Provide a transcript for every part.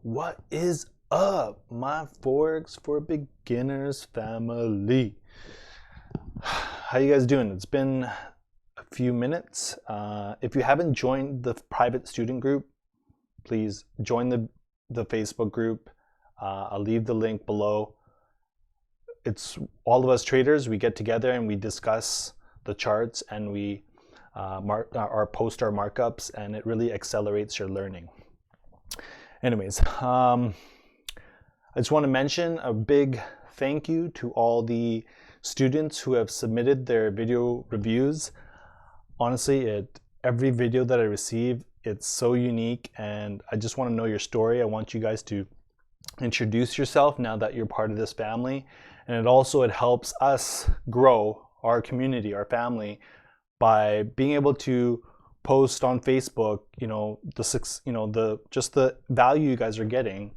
What is up, my Forex for Beginners family? How you guys doing? It's been a few minutes. If you haven't joined the private student group, please join the Facebook group. I'll leave the link below. It's all of us traders. We get together and we discuss the charts and we post our markups, and it really accelerates your learning. Anyways, I just want to mention a big thank you to all the students who have submitted their video reviews. Honestly, every video that I receive, it's so unique, and I just want to know your story. I want you guys to introduce yourself now that you're part of this family, and it helps us grow our community, our family, by being able to post on Facebook, just the value you guys are getting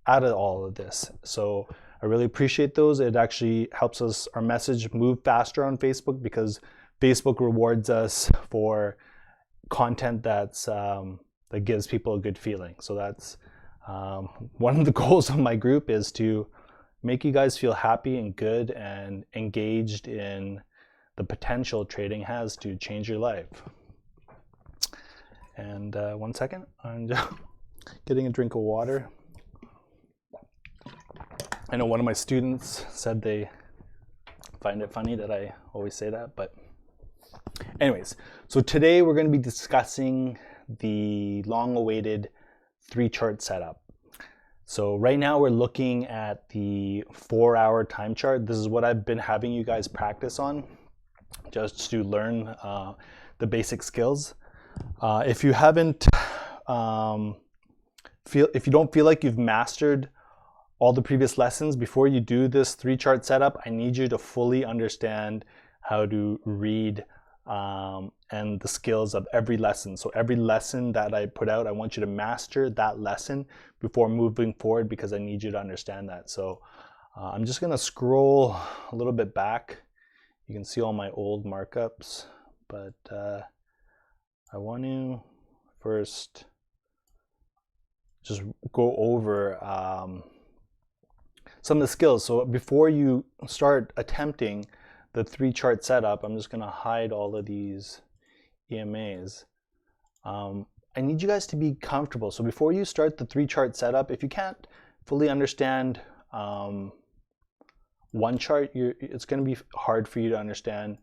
out of all of this. So I really appreciate those. It actually helps our message move faster on Facebook, because Facebook rewards us for content that gives people a good feeling. So that's one of the goals of my group, is to make you guys feel happy and good and engaged in the potential trading has to change your life. And 1 second, I'm just getting a drink of water. I know one of my students said they find it funny that I always say that, but anyways, so today we're going to be discussing the long-awaited 3-chart setup. So right now we're looking at the 4-hour time chart. This is what I've been having you guys practice on, just to learn the basic skills. If you haven't, if you don't feel like you've mastered all the previous lessons, before you do this 3-chart setup, I need you to fully understand how to read and the skills of every lesson. So every lesson that I put out, I want you to master that lesson before moving forward, because I need you to understand that. So I'm just gonna scroll a little bit back. You can see all my old markups, but I want to first just go over some of the skills. So before you start attempting the 3-chart setup, I'm just going to hide all of these EMAs. I need you guys to be comfortable. So before you start the 3-chart setup, if you can't fully understand one chart, it's going to be hard for you to understand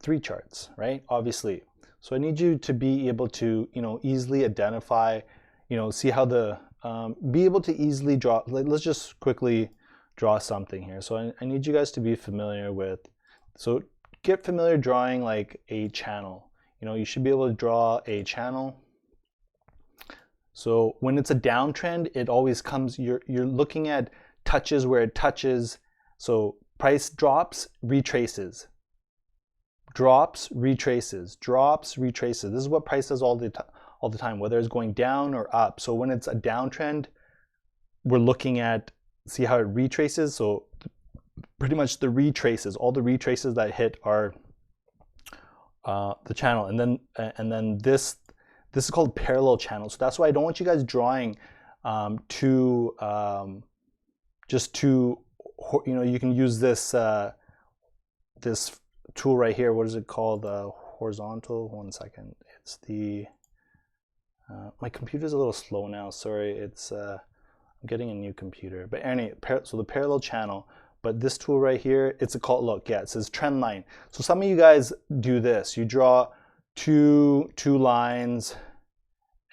3 charts, right? Obviously. So I need you to be able to, easily identify, see how be able to easily draw. Let's just quickly draw something here. So I need you guys to be familiar with, so get familiar drawing like a channel. You should be able to draw a channel. So when it's a downtrend, it always comes, you're looking at touches where it touches. So price drops, retraces. Drops, retraces, drops, retraces. This is what price does all the time, whether it's going down or up. So when it's a downtrend, we're looking at, see how it retraces. So pretty much the retraces, all the retraces that hit are the channel, and then this is called parallel channel. So that's why I don't want you guys drawing just too, you can use this this tool right here. What is it called? Horizontal. 1 second. It's the my computer's a little slow now. Sorry, it's I'm getting a new computer. But anyway, so the parallel channel. But this tool right here, it's called, look, yeah, it says trend line. So some of you guys do this. You draw two lines,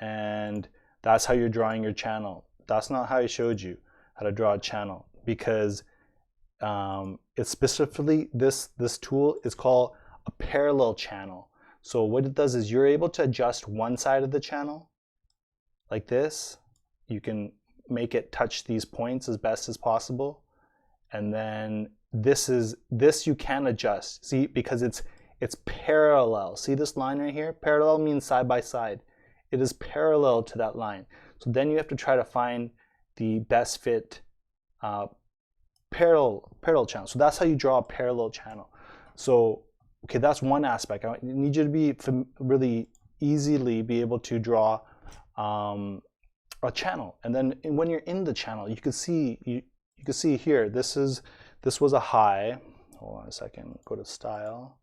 and that's how you're drawing your channel. That's not how I showed you how to draw a channel, because it's specifically, this tool is called a parallel channel. So what it does is you're able to adjust one side of the channel like this. You can make it touch these points as best as possible, and then this you can adjust. See, because it's parallel. See this line right here? Parallel means side by side. It is parallel to that line. So then you have to try to find the best fit parallel channel. So that's how you draw a parallel channel. So okay, that's one aspect. I need you to be really easily be able to draw a channel. And then when you're in the channel, you can see here, this was a high. Hold on a second, go to style.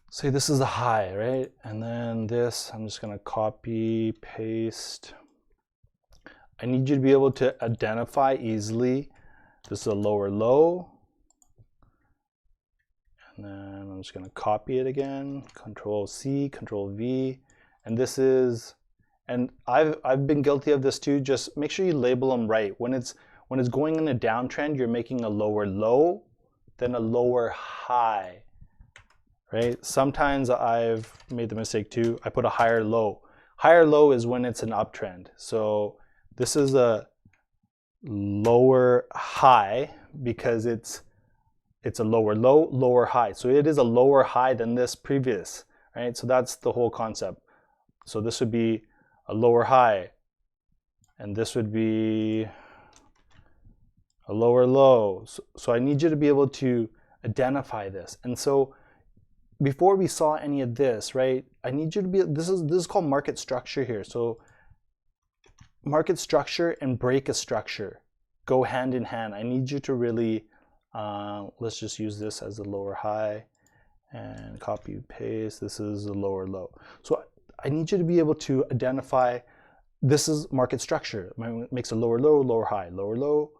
Say this is a high, right? And then this, I'm just gonna copy, paste. I need you to be able to identify easily. This is a lower low. And then I'm just gonna copy it again, Control C, Control V. And this is, and I've been guilty of this too, just make sure you label them right. When it's going in a downtrend, you're making a lower low, then a lower high, right? Sometimes I've made the mistake too. I put a higher low. Higher low is when it's an uptrend. So this is a lower high because it's a lower low, lower high. So it is a lower high than this previous, right? So that's the whole concept. So this would be a lower high, and this would be a lower low. So I need you to be able to identify this. And so before we saw any of this, right, I need you to be, this is called market structure here. So market structure and break a structure go hand in hand. I need you to really, let's just use this as a lower high and copy paste. This is a lower low. So I need you to be able to identify, this is market structure. It makes a lower low, lower high, lower low.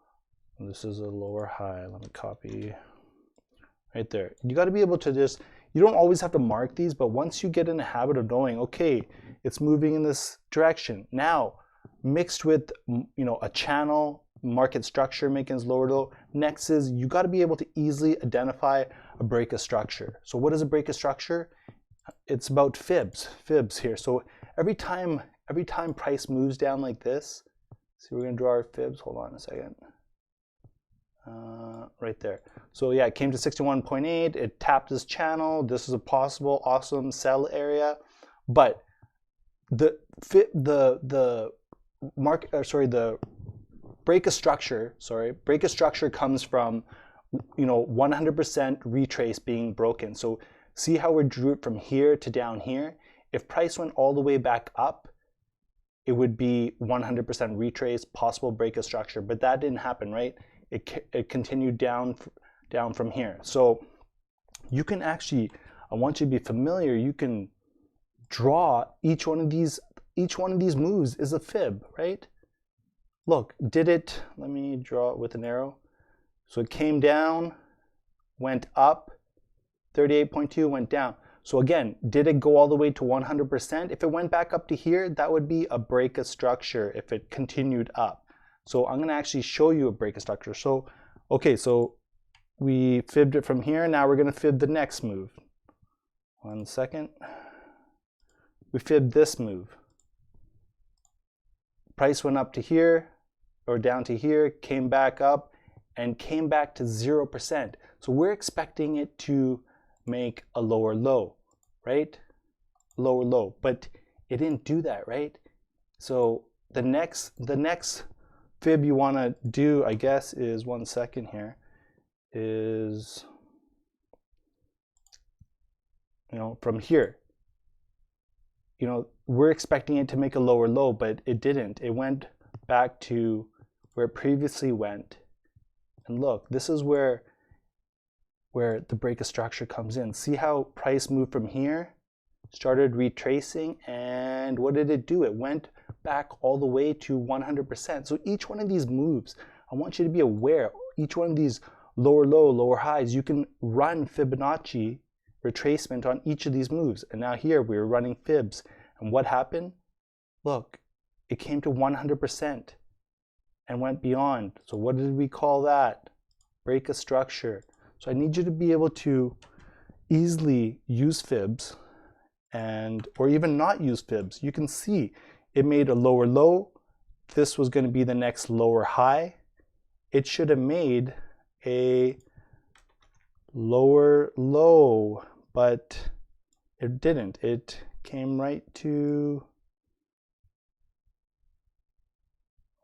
And this is a lower high. Let me copy right there. You got to be able to just, you don't always have to mark these, but once you get in the habit of knowing, okay, it's moving in this direction. Now, mixed with, you know, a channel, market structure making its lower low. Next is you got to be able to easily identify a break of structure. So what is a break of structure? It's about fibs here. So every time price moves down like this, see, we're gonna draw our fibs. Hold on a second. Right there. So yeah, it came to 61.8. It tapped this channel. This is a possible awesome sell area, but the break of structure comes from, you know, 100% retrace being broken. So see how we drew it from here to down here? If price went all the way back up, it would be 100% retrace, possible break of structure, but that didn't happen, right? It continued down from here. So you can actually, I want you to be familiar, you can draw each one of these moves is a fib, right? Look, did it, let me draw it with an arrow. So it came down, went up, 38.2 went down. So again, did it go all the way to 100%? If it went back up to here, that would be a break of structure if it continued up. So I'm gonna actually show you a break of structure. So, okay, so we fibbed it from here. Now we're gonna fib the next move. 1 second. We fibbed this move. Price went up to here or down to here, came back up and came back to 0%. So we're expecting it to make a lower low, right? Lower low, but it didn't do that, right? So the next fib you want to do, I guess, is 1 second here, is, you know, from here. You know, we're expecting it to make a lower low, but it didn't. It went back to where it previously went. And look, this is where the break of structure comes in. See how price moved from here, started retracing, and what did it do? It went back all the way to 100%. So each one of these moves, I want you to be aware, each one of these lower low, lower highs, you can run Fibonacci retracement on each of these moves. And now here we're running fibs. And what happened? Look, it came to 100% and went beyond. So what did we call that? Break of structure. So I need you to be able to easily use fibs or even not use fibs. You can see it made a lower low. This was going to be the next lower high. It should have made a lower low, but it didn't. It came right to,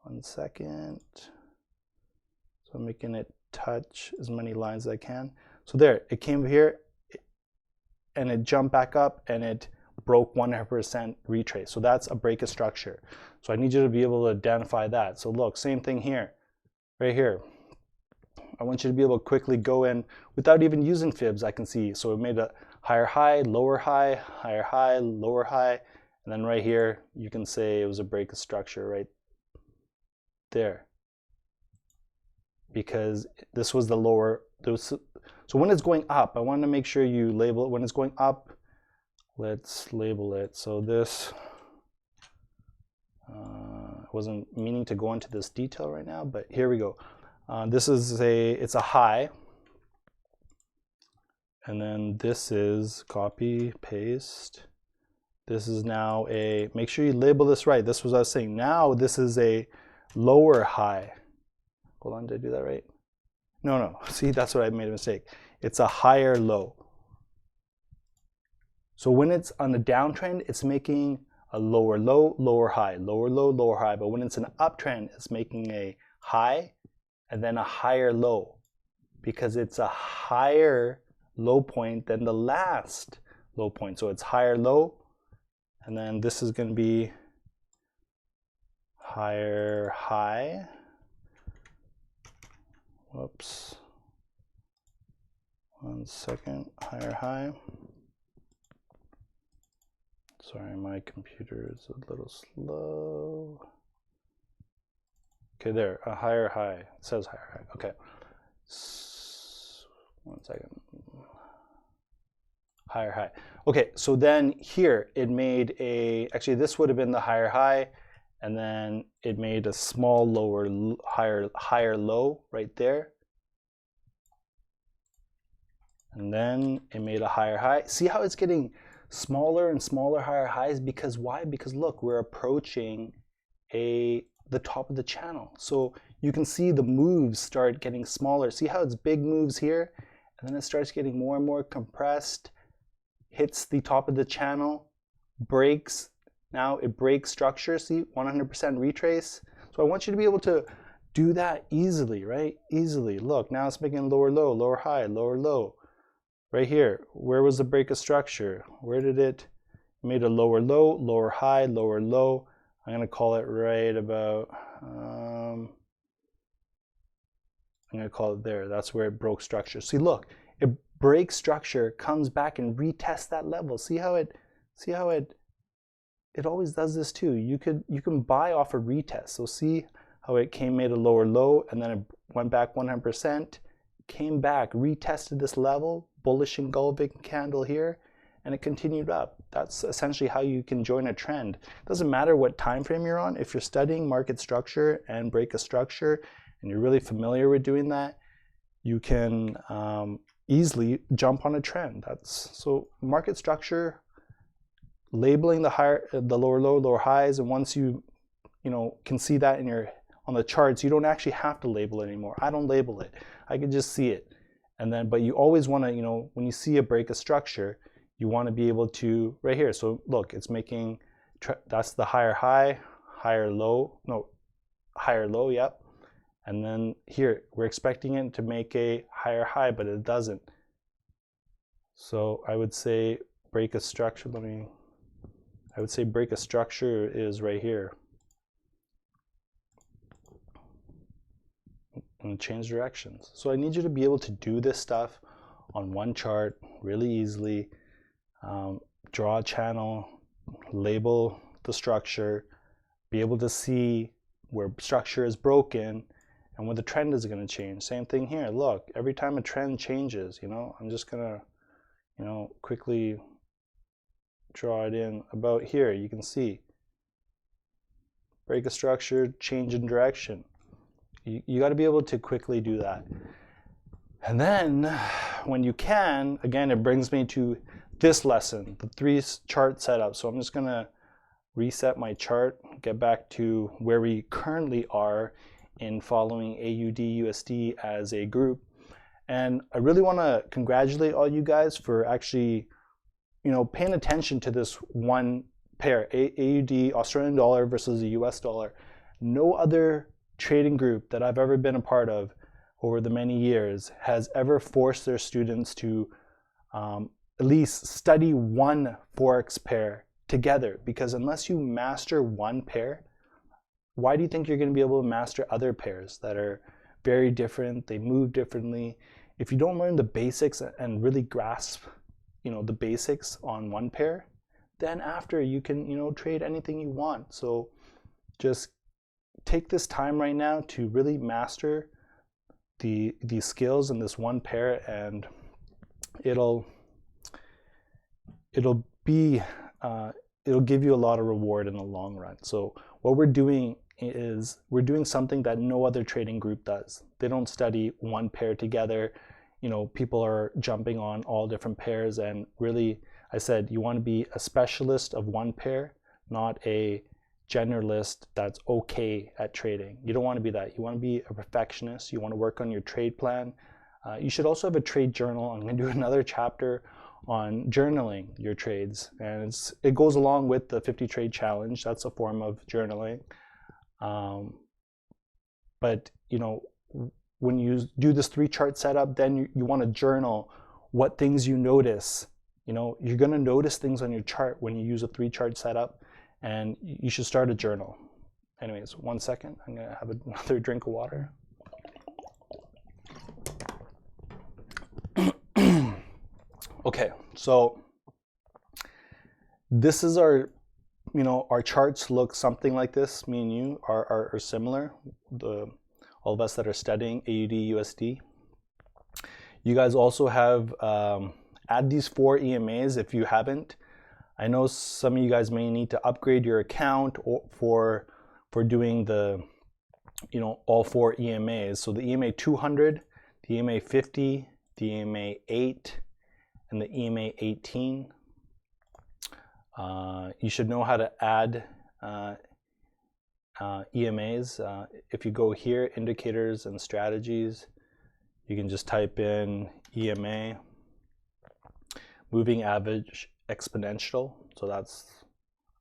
1 second. So I'm making it touch as many lines as I can. So there, it came here and it jumped back up and it broke 100% retrace. So that's a break of structure. So I need you to be able to identify that. So look, same thing here, right here. I want you to be able to quickly go in without even using fibs. I can see, so it made a higher high, lower high, higher high, lower high, and then right here you can say it was a break of structure right there, because this was the lower. So when it's going up, I want to make sure you label it. When it's going up, let's label it. So this, I wasn't meaning to go into this detail right now, but here we go. This is it's a high, and then this is copy, paste. This is now a, make sure you label this right. This was what I was saying. Now this is a lower high. Hold on, did I do that right? No, see, that's what I made a mistake. It's a higher low. So when it's on a downtrend, it's making a lower low, lower high, lower low, lower high. But when it's an uptrend, it's making a high and then a higher low, because it's a higher low point than the last low point. So it's higher low, and then this is going to be higher high. Whoops. 1 second. Higher high. Sorry, my computer is a little slow. Okay, there, a higher high. It says higher high. Okay. 1 second. Higher high. Okay, so then here it made a, actually this would have been the higher high, and then it made a small lower, higher low right there. And then it made a higher high. See how it's getting smaller and smaller higher highs? Because why? Because look, we're approaching the top of the channel. So you can see the moves start getting smaller. See how it's big moves here, and then it starts getting more and more compressed, hits the top of the channel, breaks. Now it breaks structure. See, 100% retrace. So I want you to be able to do that easily, right? Easily. Look, now it's making lower low, lower high, lower low. Right here, where was the break of structure? Where did it made a lower low, lower high, lower low? I'm going to call it right about, I'm going to call it there. That's where it broke structure. See, look, it breaks structure, comes back and retests that level. See how it always does this too. You can buy off a retest. So see how it made a lower low, and then it went back 100%, came back, retested this level, bullish engulfing candle here, and it continued up. That's essentially how you can join a trend. It doesn't matter what time frame you're on. If you're studying market structure and break a structure, and you're really familiar with doing that, you can easily jump on a trend. So market structure, labeling the lower low, lower highs, and once you can see that on the charts, you don't actually have to label it anymore. I don't label it. I can just see it. And then, but you always want to, when you see a break of structure, you want to be able to, right here. So look, it's making, that's the higher high, higher low, no, higher low, yep. And then here, we're expecting it to make a higher high, but it doesn't. So I would say break of structure, I would say break of structure is right here. And change directions. So I need you to be able to do this stuff on one chart really easily. Draw a channel, label the structure, be able to see where structure is broken and where the trend is going to change. Same thing here. Look, every time a trend changes, I'm just going to, quickly draw it in about here. You can see break a structure, change in direction. You got to be able to quickly do that. And then when you can, again, it brings me to this lesson, the 3 chart setup. So I'm just going to reset my chart, get back to where we currently are in following AUDUSD as a group. And I really want to congratulate all you guys for actually, paying attention to this one pair, AUD, Australian dollar versus the US dollar. No other trading group that I've ever been a part of over the many years has ever forced their students to at least study one Forex pair together, because unless you master one pair, why do you think you're going to be able to master other pairs that are very different, they move differently? If you don't learn the basics and really grasp, the basics on one pair, then after you can, trade anything you want. So just take this time right now to really master the skills in this one pair, and it'll give you a lot of reward in the long run. So what we're doing is we're doing something that no other trading group does. They don't study one pair together. People are jumping on all different pairs, and really, I said, you want to be a specialist of one pair, not a generalist that's okay at trading. You don't want to be that. You want to be a perfectionist. You want to work on your trade plan. You should also have a trade journal. I'm going to do another chapter on journaling your trades, and it goes along with the 50 trade challenge. That's a form of journaling. But when you do this 3-chart setup, then you want to journal what things you notice. You're going to notice things on your chart when you use a 3-chart setup, and you should start a journal. Anyways, 1 second. I'm going to have another drink of water. Okay, so this is our charts look something like this. Me and you are similar. All of us that are studying AUDUSD. You guys also have add these 4 EMAs if you haven't. I know some of you guys may need to upgrade your account for doing the all 4 EMAs. So the EMA 200, the EMA 50, the EMA 8, and the EMA 18. You should know how to add EMAs. If you go here, indicators and strategies, you can just type in EMA, moving average exponential. So that's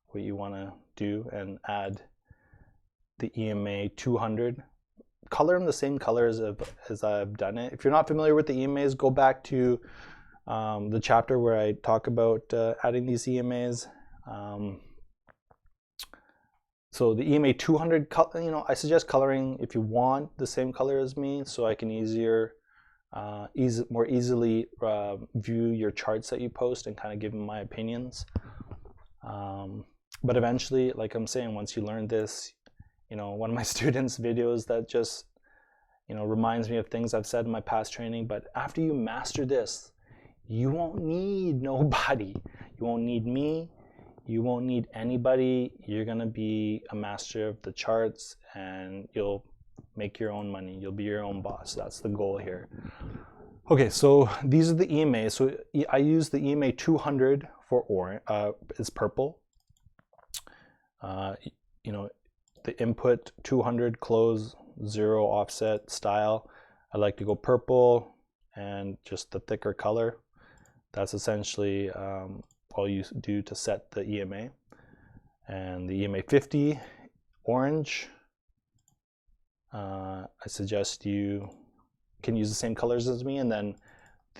what you want to do, and add the EMA 200. Color them the same colors as I've done it. If you're not familiar with the EMAs, go back to the chapter where I talk about adding these EMAs. So the EMA 200, I suggest coloring if you want the same color as me, so I can more easily view your charts that you post and kind of give them my opinions. But eventually, like I'm saying, once you learn this, one of my students' videos that just reminds me of things I've said in my past training. But after you master this, you won't need nobody. You won't need me. You won't need anybody. You're going to be a master of the charts, and you'll make your own money. You'll be your own boss. That's the goal here. Okay, so these are the EMAs. So I use the EMA 200 for orange. It's purple. The input 200 close 0 offset style. I like to go purple and just the thicker color. That's essentially all you do to set the EMA. And the EMA 50 orange. I suggest you can use the same colors as me, and then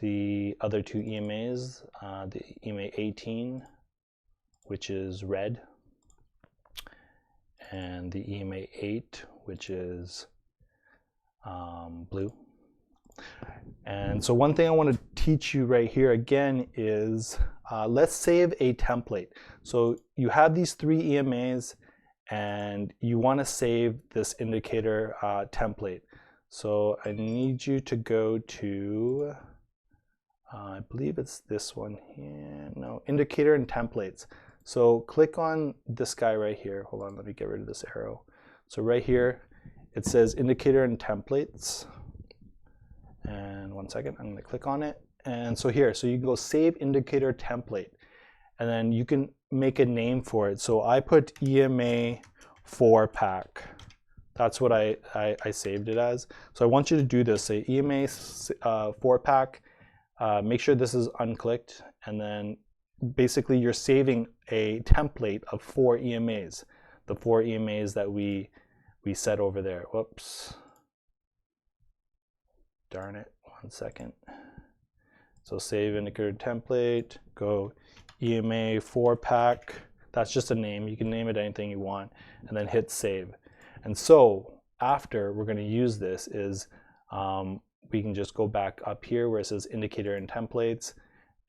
the other 2 EMAs, the EMA 18, which is red, and the EMA 8, which is blue. And so one thing I want to teach you right here again is let's save a template. So you have these 3 EMAs, and you want to save this indicator template. So I need you to go to, I believe it's this one here. No, indicator and templates. So click on this guy right here. Hold on, let me get rid of this arrow. So right here, it says indicator and templates. And 1 second, I'm going to click on it. And so here, so you can go save indicator template, and then you can make a name for it. So I put EMA 4-pack. That's what I saved it as. So I want you to do this. Say EMA 4-pack. Make sure this is unclicked, and then basically you're saving a template of 4 EMAs. The 4 EMAs that we set over there. Whoops. Darn it. 1 second. So save indicator template, go EMA 4-pack. That's just a name. You can name it anything you want, and then hit save. And so after we're going to use this is we can just go back up here where it says indicator and templates,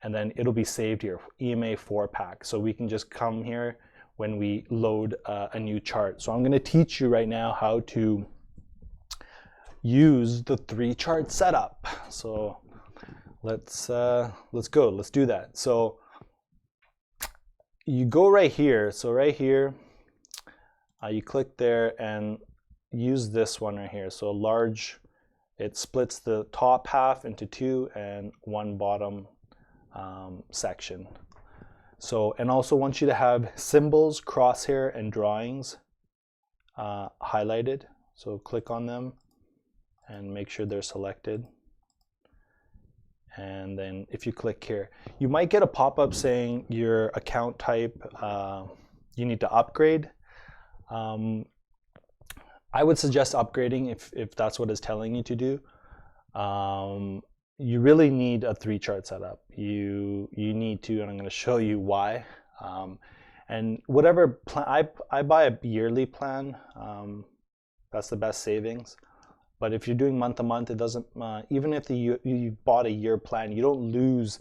and then it'll be saved here, EMA 4-pack. So we can just come here when we load a new chart. So I'm going to teach you right now how to use the 3-chart setup. So let's go. Let's do that. So you go right here. So right here, you click there and use this one right here. So large, it splits the top half into 2 and 1 bottom section. So, and also want you to have symbols, crosshair, and drawings highlighted. So click on them and make sure they're selected. And then if you click here, you might get a pop-up saying your account type you need to upgrade. I would suggest upgrading if that's what it's telling you to do. You really need a 3-chart setup. You need to, and I'm going to show you why. And whatever plan, I buy a yearly plan. That's the best savings. But if you're doing month to month, it doesn't. Even if you bought a year plan, you don't lose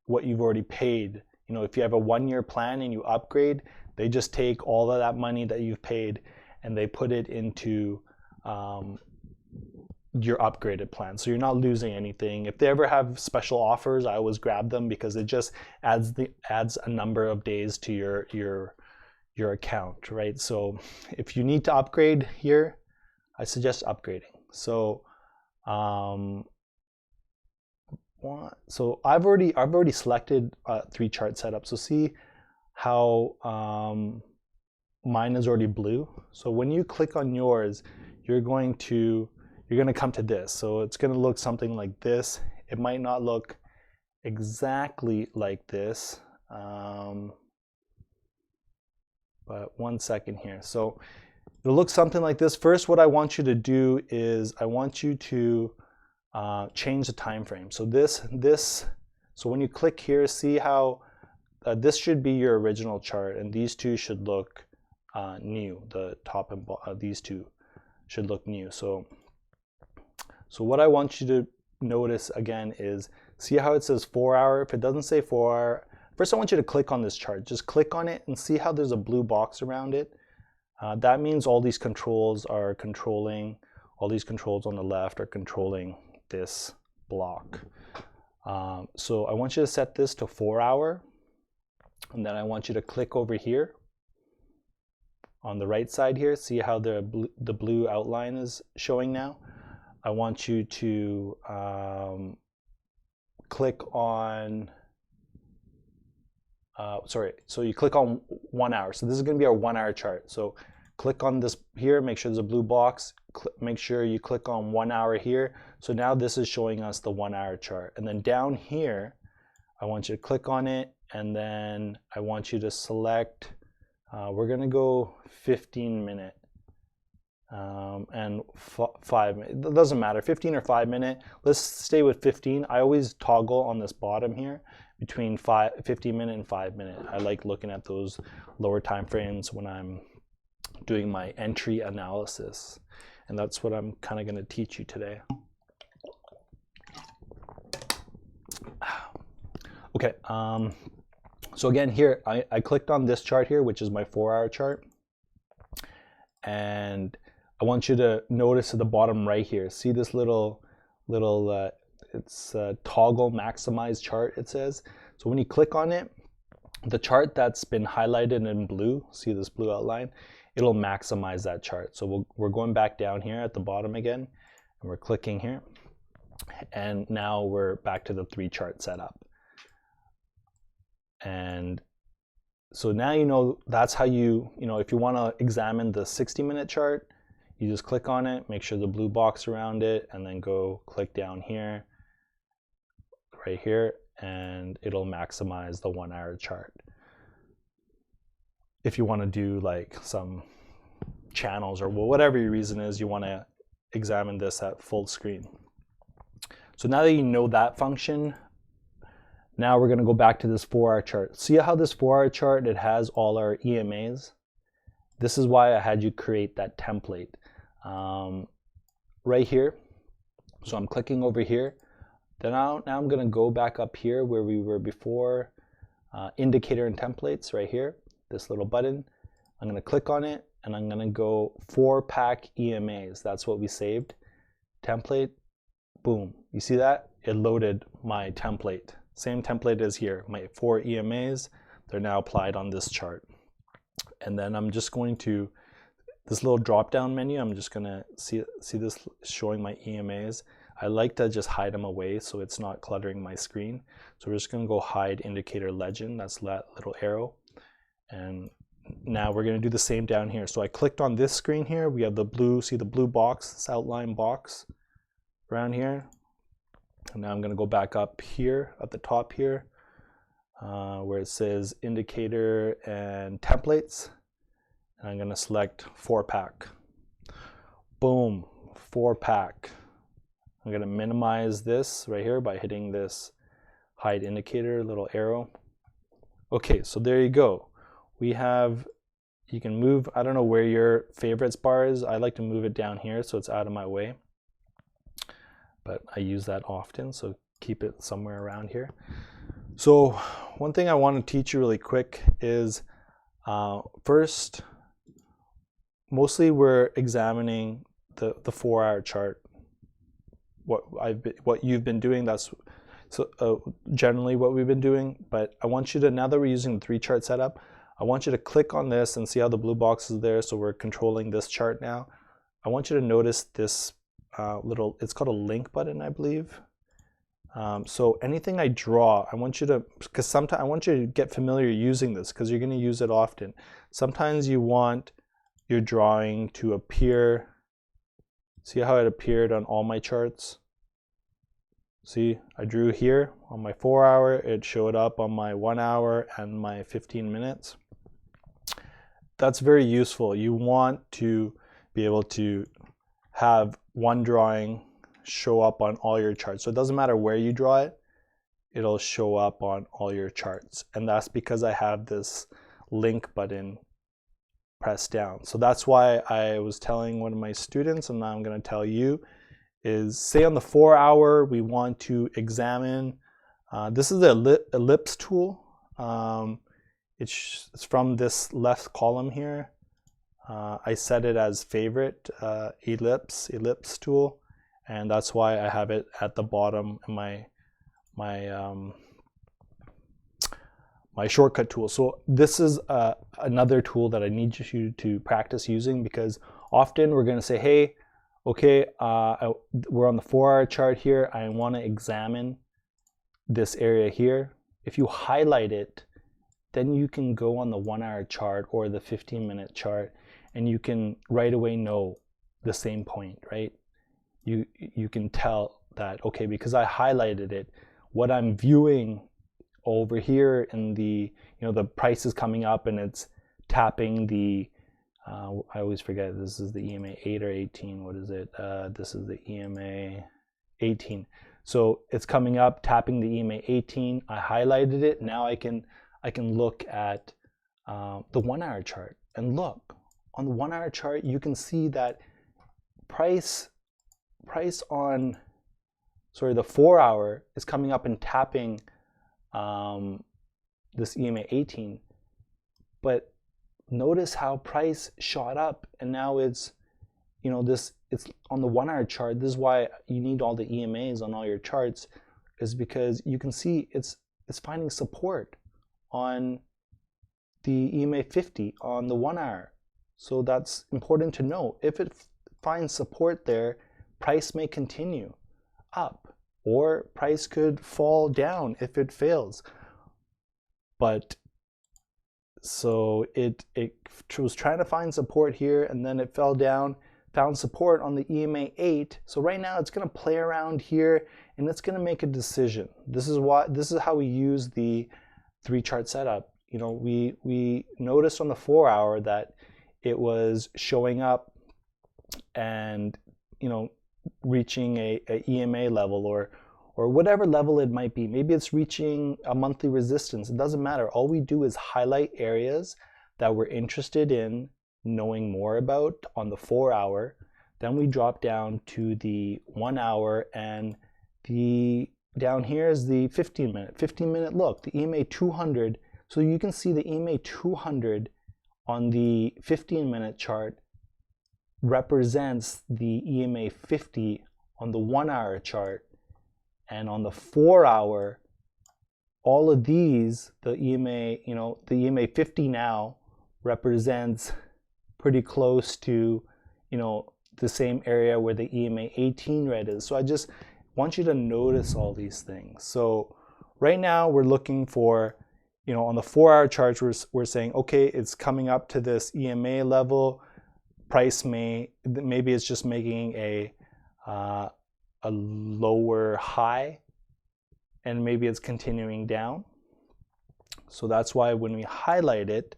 what you've already paid. You know, if you have a 1-year plan and you upgrade, they just take all of that money that you've paid and they put it into your upgraded plan. So you're not losing anything. If they ever have special offers, I always grab them because it just adds a number of days to your account, right? So if you need to upgrade here, I suggest upgrading. So so I've already selected 3-chart setup. So see how mine is already blue. So when you click on yours, you're going to come to this. So it's going to look something like this. It might not look exactly like this, but one second here. So it'll look something like this. First, what I want you to do is I want you to change the time frame. So so when you click here, see how this should be your original chart, and these two should look new. The top and these two should look new. So what I want you to notice again is, see how it says 4-hour? If it doesn't say 4-hour, first I want you to click on this chart. Just click on it and see how there's a blue box around it. That means all these controls are controlling, all these controls on the left are controlling this block. So I want you to set this to 4-hour, and then I want you to click over here on the right side here. See how the blue outline is showing now? I want you to click on, so you click on 1 hour. So this is going to be our 1-hour chart. So click on this here, make sure there's a blue box, make sure you click on 1 hour here. So now this is showing us the 1-hour chart. And then down here, I want you to click on it, and then I want you to select, we're going to go 15-minute. And 5 minutes, it doesn't matter, 15 or 5 minute. Let's stay with 15. I always toggle on this bottom here between 15-minute and 5-minute. I like looking at those lower time frames when I'm doing my entry analysis, and that's what I'm kind of going to teach you today. Okay, so again here I clicked on this chart here, which is my 4-hour chart, and I want you to notice at the bottom right here, see this little it's a toggle maximize chart, it says. So when you click on it, the chart that's been highlighted in blue, see this blue outline, it'll maximize that chart. So we're going back down here at the bottom again, and we're clicking here, and now we're back to the 3-chart setup. And so now you know that's how you know, if you want to examine the 60-minute chart, you just click on it, make sure the blue box around it, and then go click down here, right here, and it'll maximize the 1-hour chart. If you want to do like some channels or whatever your reason is, you want to examine this at full screen. So now that you know that function, Now we're going to go back to this 4-hour chart. See how this 4-hour chart, it has all our EMAs? This is why I had you create that template right here. So I'm clicking over here. Then now I'm going to go back up here where we were before, indicator and templates right here, this little button. I'm going to click on it and I'm going to go 4-pack EMAs. That's what we saved. Template, boom. You see that? It loaded my template. Same template as here. My 4 EMAs, they're now applied on this chart. And then I'm just going to, this little drop down menu, I'm just going to see this showing my EMAs. I like to just hide them away so it's not cluttering my screen. So we're just going to go hide indicator legend. That's that little arrow. And now we're going to do the same down here. So I clicked on this screen here. We have the blue, see the blue box, this outline box around here. And now I'm going to go back up here at the top here where it says indicator and templates. And I'm going to select 4-pack. Boom, 4-pack. I'm going to minimize this right here by hitting this hide indicator little arrow. Okay, so there you go. We have, you can move, I don't know where your favorites bar is. I like to move it down here so it's out of my way. But I use that often, so keep it somewhere around here. So one thing I want to teach you really quick is first, mostly we're examining the 4-hour chart. What you've been doing, that's generally what we've been doing. But I want you to, now that we're using the 3-chart setup, I want you to click on this and see how the blue box is there. So we're controlling this chart now. I want you to notice this little, it's called a link button, I believe. So anything I draw, I want you to, because sometimes I want you to get familiar using this because you're going to use it often. Sometimes you want your drawing to appear. See how it appeared on all my charts? See, I drew here on my 4-hour, it showed up on my 1-hour and my 15 minutes. That's very useful. You want to be able to have one drawing show up on all your charts. So it doesn't matter where you draw it, it'll show up on all your charts. And that's because I have this link button pressed down. So that's why I was telling one of my students, and now I'm going to tell you, is say on the 4-hour, we want to examine, this is the ellipse tool. It's from this left column here. I set it as favorite, ellipse tool, and that's why I have it at the bottom in my shortcut tool. So this is another tool that I need you to practice using, because often we're going to say, hey, okay, we're on the 4-hour chart here. I want to examine this area here. If you highlight it, then you can go on the 1-hour chart or the 15-minute chart, and you can right away know the same point, right? You can tell that, okay, because I highlighted it, what I'm viewing over here in the, the price is coming up and it's tapping the, I always forget, this is the EMA 8 or 18, what is it? This is the EMA 18. So it's coming up, tapping the EMA 18, I highlighted it, now I can look at the 1-hour chart, and look, on the 1-hour chart, you can see that price on, sorry, the 4-hour is coming up and tapping this EMA 18, but notice how price shot up, and now it's, it's on the 1-hour chart. This is why you need all the EMAs on all your charts, is because you can see it's finding support on the EMA 50 on the 1-hour. So that's important to know. If it finds support there, price may continue up, or price could fall down if it fails. But so it was trying to find support here, and then it fell down, found support on the EMA 8. So right now it's going to play around here, and it's going to make a decision. This is how we use the 3-chart setup. We noticed on the 4-hour that it was showing up and reaching a EMA level, or whatever level it might be. Maybe it's reaching a monthly resistance. It doesn't matter. All we do is highlight areas that we're interested in knowing more about on the 4 hour. Then we drop down to the 1 hour, and down here is the 15 minute look, the EMA 200. So you can see the EMA 200 on the 15-minute chart represents the EMA 50 on the 1 hour chart. And on the 4 hour, all of these, the EMA, the EMA 50 now represents pretty close to, the same area where the EMA 18 red is. So I just want you to notice all these things. So right now we're looking for, on the 4 hour charts, we're saying, okay, it's coming up to this EMA level. Price maybe it's just making a lower high, and maybe it's continuing down. So that's why when we highlight it,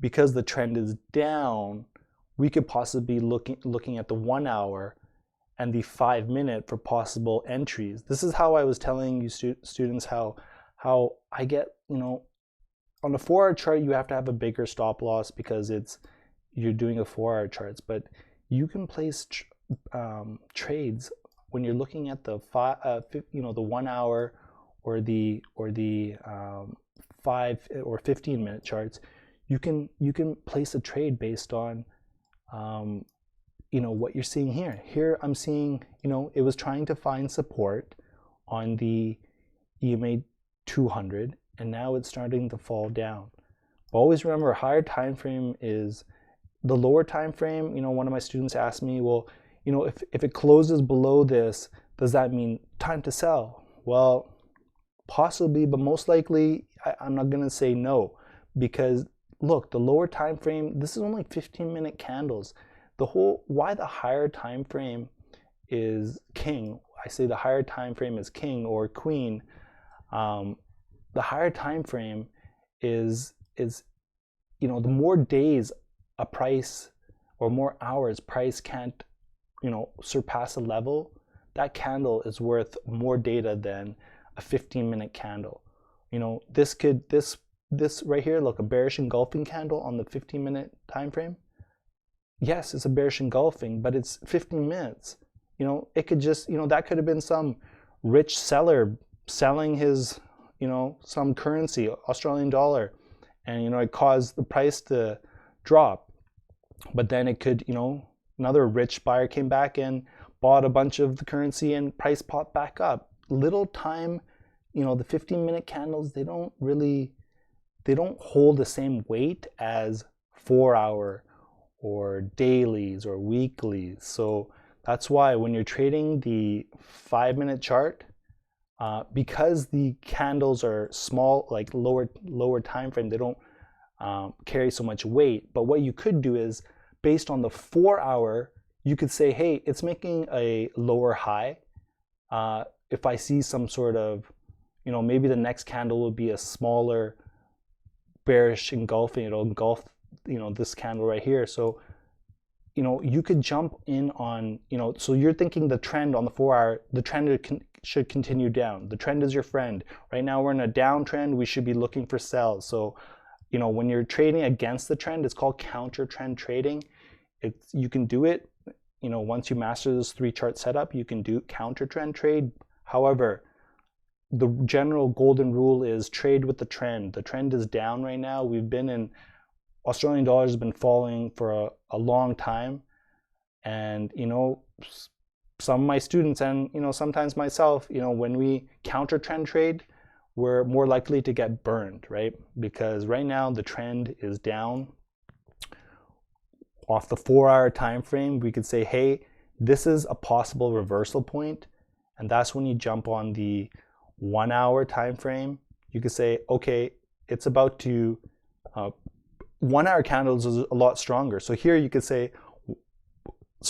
because the trend is down, we could possibly be looking at the 1 hour and the 5 minute for possible entries. This is how I was telling you students how I get, on a 4 hour chart, you have to have a bigger stop loss because you're doing a 4 hour charts, but you can place trades when you're looking at the 1 hour or the 5 or 15 minute charts. You can place a trade based on what you're seeing here. Here I'm seeing, it was trying to find support on the EMA 200, and now it's starting to fall down. But always remember, higher time frame is the lower time frame. One of my students asked me, well, if it closes below this, does that mean time to sell? Well, possibly, but most likely I'm not going to say no, because look, the lower time frame, this is only 15-minute candles. Why the higher time frame is king. I say the higher time frame is king or queen. The higher time frame is the more days a price, or more hours price can't surpass a level, that candle is worth more data than a 15-minute candle. This right here, look, a bearish engulfing candle on the 15-minute time frame. Yes, it's a bearish engulfing, but it's 15 minutes. It could just, that could have been some rich seller selling his, some currency, Australian dollar, and it caused the price to drop. But then it could, another rich buyer came back and bought a bunch of the currency and price popped back up. Little time, the 15-minute candles, they don't hold the same weight as 4 hour or dailies or weeklies. So that's why when you're trading the 5-minute chart, because the candles are small, like lower time frame, they don't carry so much weight. But what you could do is, based on the 4 hour, you could say, hey, it's making a lower high. If I see some sort of, maybe the next candle will be a smaller bearish engulfing, it'll engulf, this candle right here. So, you could jump in on, so you're thinking the trend on the 4 hour, the trend should continue down. The trend is your friend. Right now we're in a downtrend. We should be looking for sells. So, when you're trading against the trend, it's called counter trend trading. You can do it, once you master this 3-chart setup, you can do counter trend trade. However, the general golden rule is trade with the trend. The trend is down right now. Australian dollars has been falling for a long time. And, some of my students and, sometimes myself, when we counter trend trade, we're more likely to get burned, right? Because right now the trend is down. Off the 4 hour time frame, we could say, hey, this is a possible reversal point, and that's when you jump on the 1 hour time frame. You could say, okay, it's about to 1 hour candles is a lot stronger. So here you could say,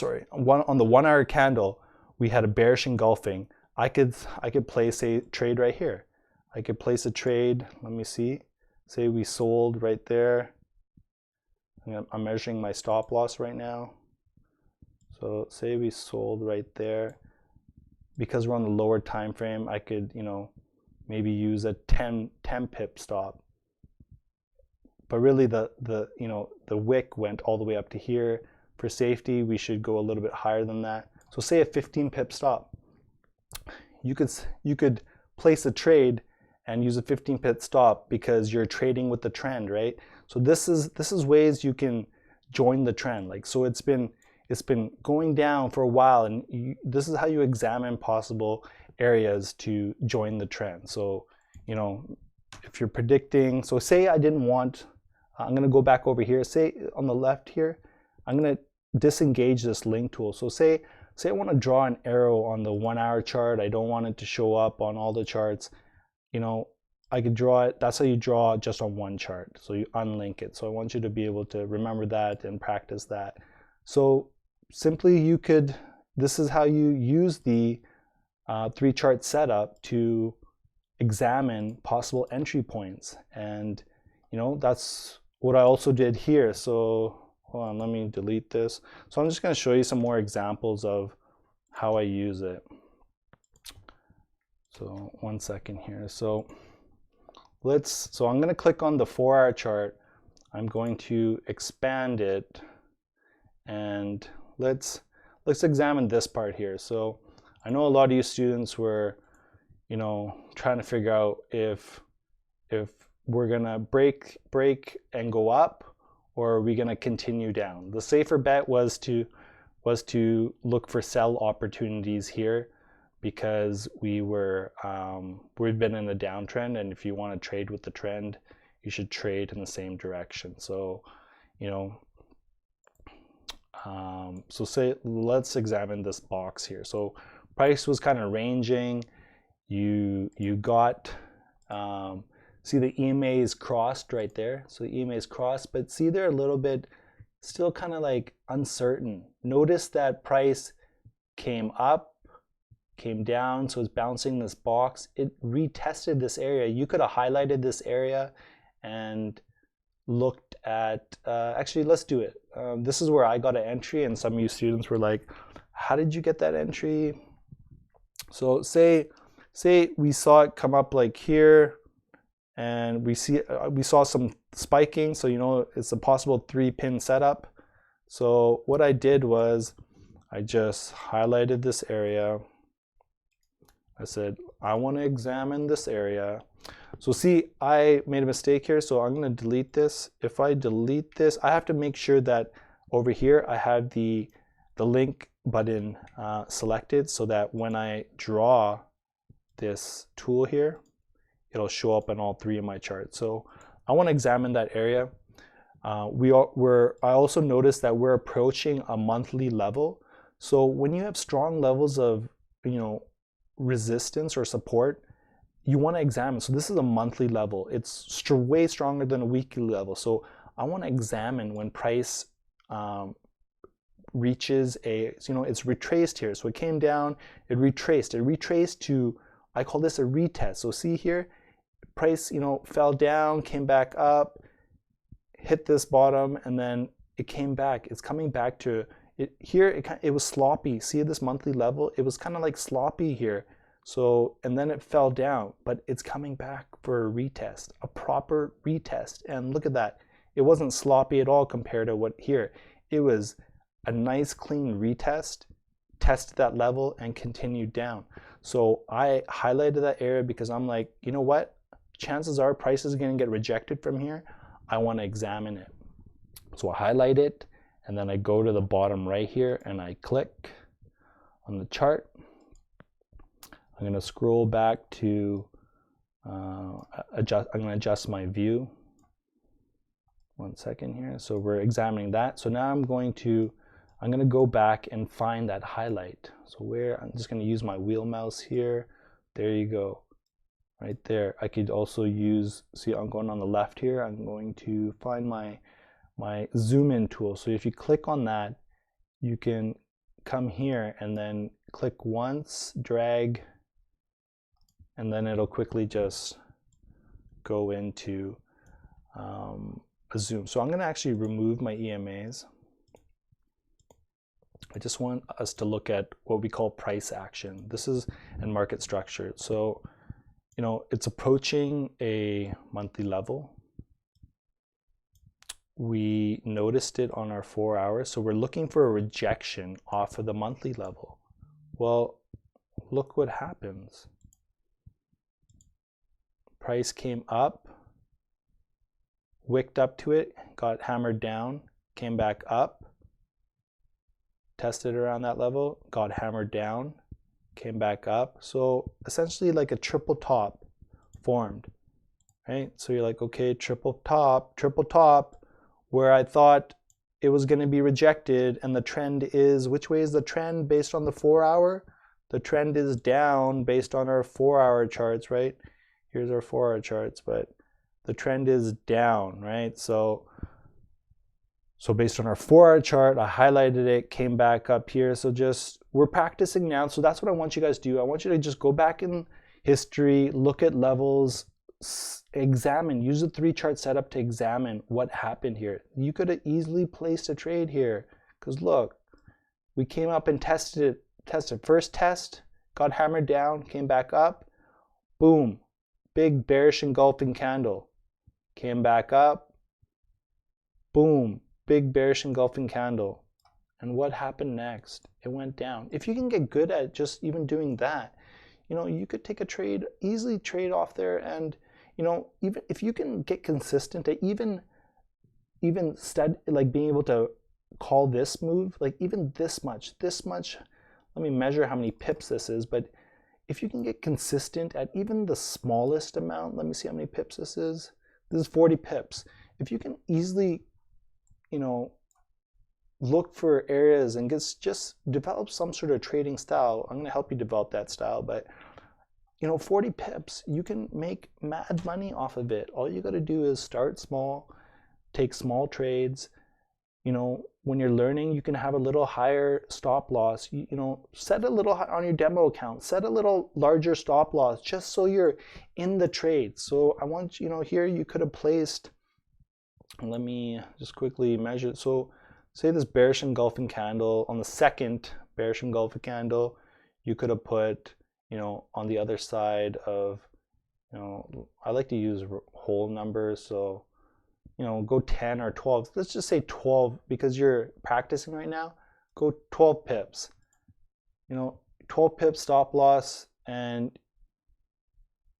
on the 1 hour candle, we had a bearish engulfing. I could place a trade right here. I could place a trade. Let me see. Say we sold right there. I'm measuring my stop loss right now. So say we sold right there. because we're on the lower time frame, I could, you know, maybe use a 10 pip stop. But really the you know, the wick went all the way up to here. For safety, we should go a little bit higher than that. So say a 15 pip stop. You could place a trade and use a 15 pip stop because you're trading with the trend, right? So this is ways you can join the trend. Like, so it's been going down for a while, and this is how you examine possible areas to join the trend. So, you know, if you're predicting, so say I didn't want, I'm going to go back over here, say on the left here, I'm going to disengage this link tool. So say I want to draw an arrow on the 1 hour chart. I don't want it to show up on all the charts. You know, I could draw it. That's how you draw just on one chart. So you unlink it. So I want you to be able to remember that and practice that. So simply you could, this is how you use the 3 chart setup to examine possible entry points. And, you know, that's what I also did here. So hold on, let me delete this. So I'm just going to show you some more examples of how I use it. So 1 second here. So I'm going to click on the 4 hour chart. I'm going to expand it, and let's examine this part here. So I know a lot of you students were, you know, trying to figure out if we're going to break and go up, or are we going to continue down. The safer bet was to look for sell opportunities here, because we've been in a downtrend, and if you want to trade with the trend, you should trade in the same direction. So, you know, so let's examine this box here. So price was kind of ranging. You got, see the EMAs crossed right there. So the EMAs crossed, but see they're a little bit still kind of like uncertain. Notice that price came up, came down, so it's bouncing this box. It retested this area. You could have highlighted this area and looked at, actually let's do it. This is where I got an entry, and some of you students were like, how did you get that entry? So say we saw it come up like here, and we saw some spiking, so you know it's a possible 3-pin setup. So what I did was I just highlighted this area. I said I want to examine this area. So see, I made a mistake here, so I'm going to delete this. If I delete this, I have to make sure that over here I have the link button selected, so that when I draw this tool here, it'll show up on all 3 of my charts. So I want to examine that area. I also noticed that we're approaching a monthly level. So when you have strong levels of, you know, resistance or support, you want to examine. So this is a monthly level. It's way stronger than a weekly level. So I want to examine when price reaches a, you know, it's retraced here. So it came down, it retraced to, I call this a retest. So see here, price, you know, fell down, came back up, hit this bottom, and then it came back. It's coming back to it here. It was sloppy. See this monthly level? It was kind of like sloppy here. So, and then it fell down, but it's coming back for a retest, a proper retest. And look at that. It wasn't sloppy at all compared to what here. It was a nice clean retest, tested that level, and continued down. So I highlighted that area because I'm like, you know what? Chances are price is going to get rejected from here. I want to examine it. So I highlight it, and then I go to the bottom right here, and I click on the chart. I'm going to scroll back to adjust. I'm going to adjust my view. 1 second here. So we're examining that. So now I'm going to go back and find that highlight. So I'm just going to use my wheel mouse here. There you go. Right there. I could also use, see, I'm going on the left here. I'm going to find my zoom in tool. So if you click on that, you can come here and then click once, drag, and then it'll quickly just go into a zoom. So I'm going to actually remove my EMAs. I just want us to look at what we call price action. This is in market structure. So, you know, it's approaching a monthly level. We noticed it on our 4 hours. So we're looking for a rejection off of the monthly level. Well, look what happens. Price came up, wicked up to it, got hammered down, came back up, tested around that level, got hammered down, came back up. So essentially like a triple top formed, right? So you're like, okay, triple top, where I thought it was going to be rejected, and the trend is, which way is the trend based on the 4 hour? The trend is down based on our 4 hour charts, right? Here's our 4 hour charts, but the trend is down, right? So based on our 4 hour chart, I highlighted it, came back up here. So just, we're practicing now. So that's what I want you guys to do. I want you to just go back in history, look at levels, examine, use the 3 chart setup to examine what happened here. You could have easily placed a trade here, because look, we came up and tested first test, got hammered down, came back up, boom, big bearish engulfing candle, came back up, boom, big bearish engulfing candle. And what happened next? It went down. If you can get good at just even doing that, you know, you could take a trade, easily trade off there. And you know, even if you can get consistent at even like being able to call this move, like even this much, let me measure how many pips this is, but if you can get consistent at even the smallest amount, let me see how many pips this is. This is 40 pips. If you can easily, you know, look for areas and just develop some sort of trading style, I'm going to help you develop that style, but you know, 40 pips, you can make mad money off of it. All you got to do is start small, take small trades. You know, when you're learning, you can have a little higher stop loss. You know, set a little on your demo account, set a little larger stop loss just so you're in the trade. So I want, you know, here you could have placed, let me just quickly measure. So say this bearish engulfing candle, on the second bearish engulfing candle, you could have put, you know, on the other side of, you know, I like to use whole numbers, so, you know, go 10 or 12. Let's just say 12 because you're practicing right now. Go 12 pips. You know, 12 pips stop loss, and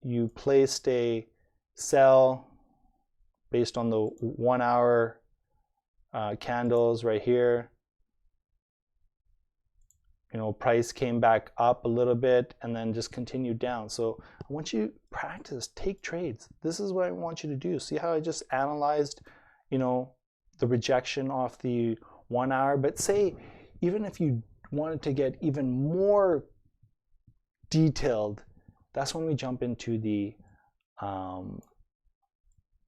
you placed a sell based on the 1 hour candles right here. You know, price came back up a little bit and then just continued down. So I want you to practice, take trades. This is what I want you to do. See how I just analyzed, you know, the rejection off the 1 hour. But say, even if you wanted to get even more detailed, that's when we jump into the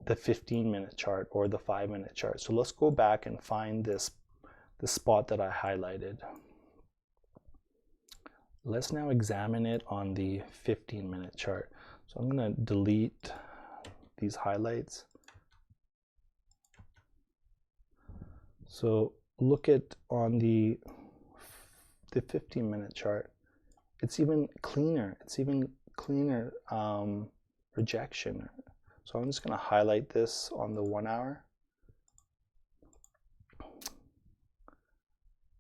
15-minute chart or the 5-minute chart. So let's go back and find this spot that I highlighted. Let's now examine it on the 15-minute chart. So I'm going to delete these highlights. So look at on the 15-minute chart. It's even cleaner. It's even cleaner rejection. So I'm just going to highlight this on the 1 hour.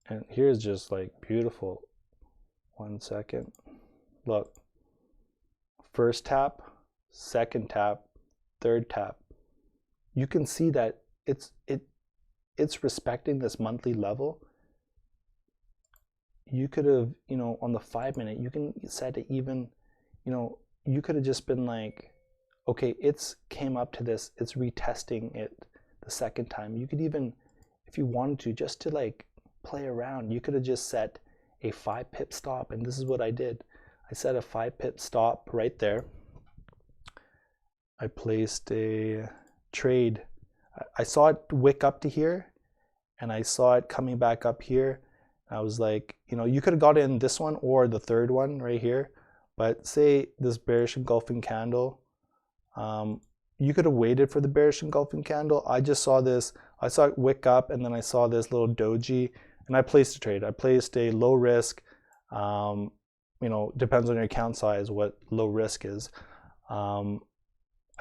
And here's just like beautiful. 1 second. Look. First tap, second tap, third tap. You can see that it's respecting this monthly level. You could have, you know, on the 5-minute, you can set it even, you know, you could have just been like, okay, it's came up to this, it's retesting it the second time. You could even, if you wanted to, just to like play around, you could have just set a 5-pip stop, and this is what I did. I set a 5-pip stop right there. I placed a trade. I saw it wick up to here, and I saw it coming back up here. I was like, you know, you could have got in this one or the third one right here, but say this bearish engulfing candle, you could have waited for the bearish engulfing candle. I just saw this, I saw it wick up, and then I saw this little doji, and I placed a trade. I placed a low risk, you know, depends on your account size what low risk is. I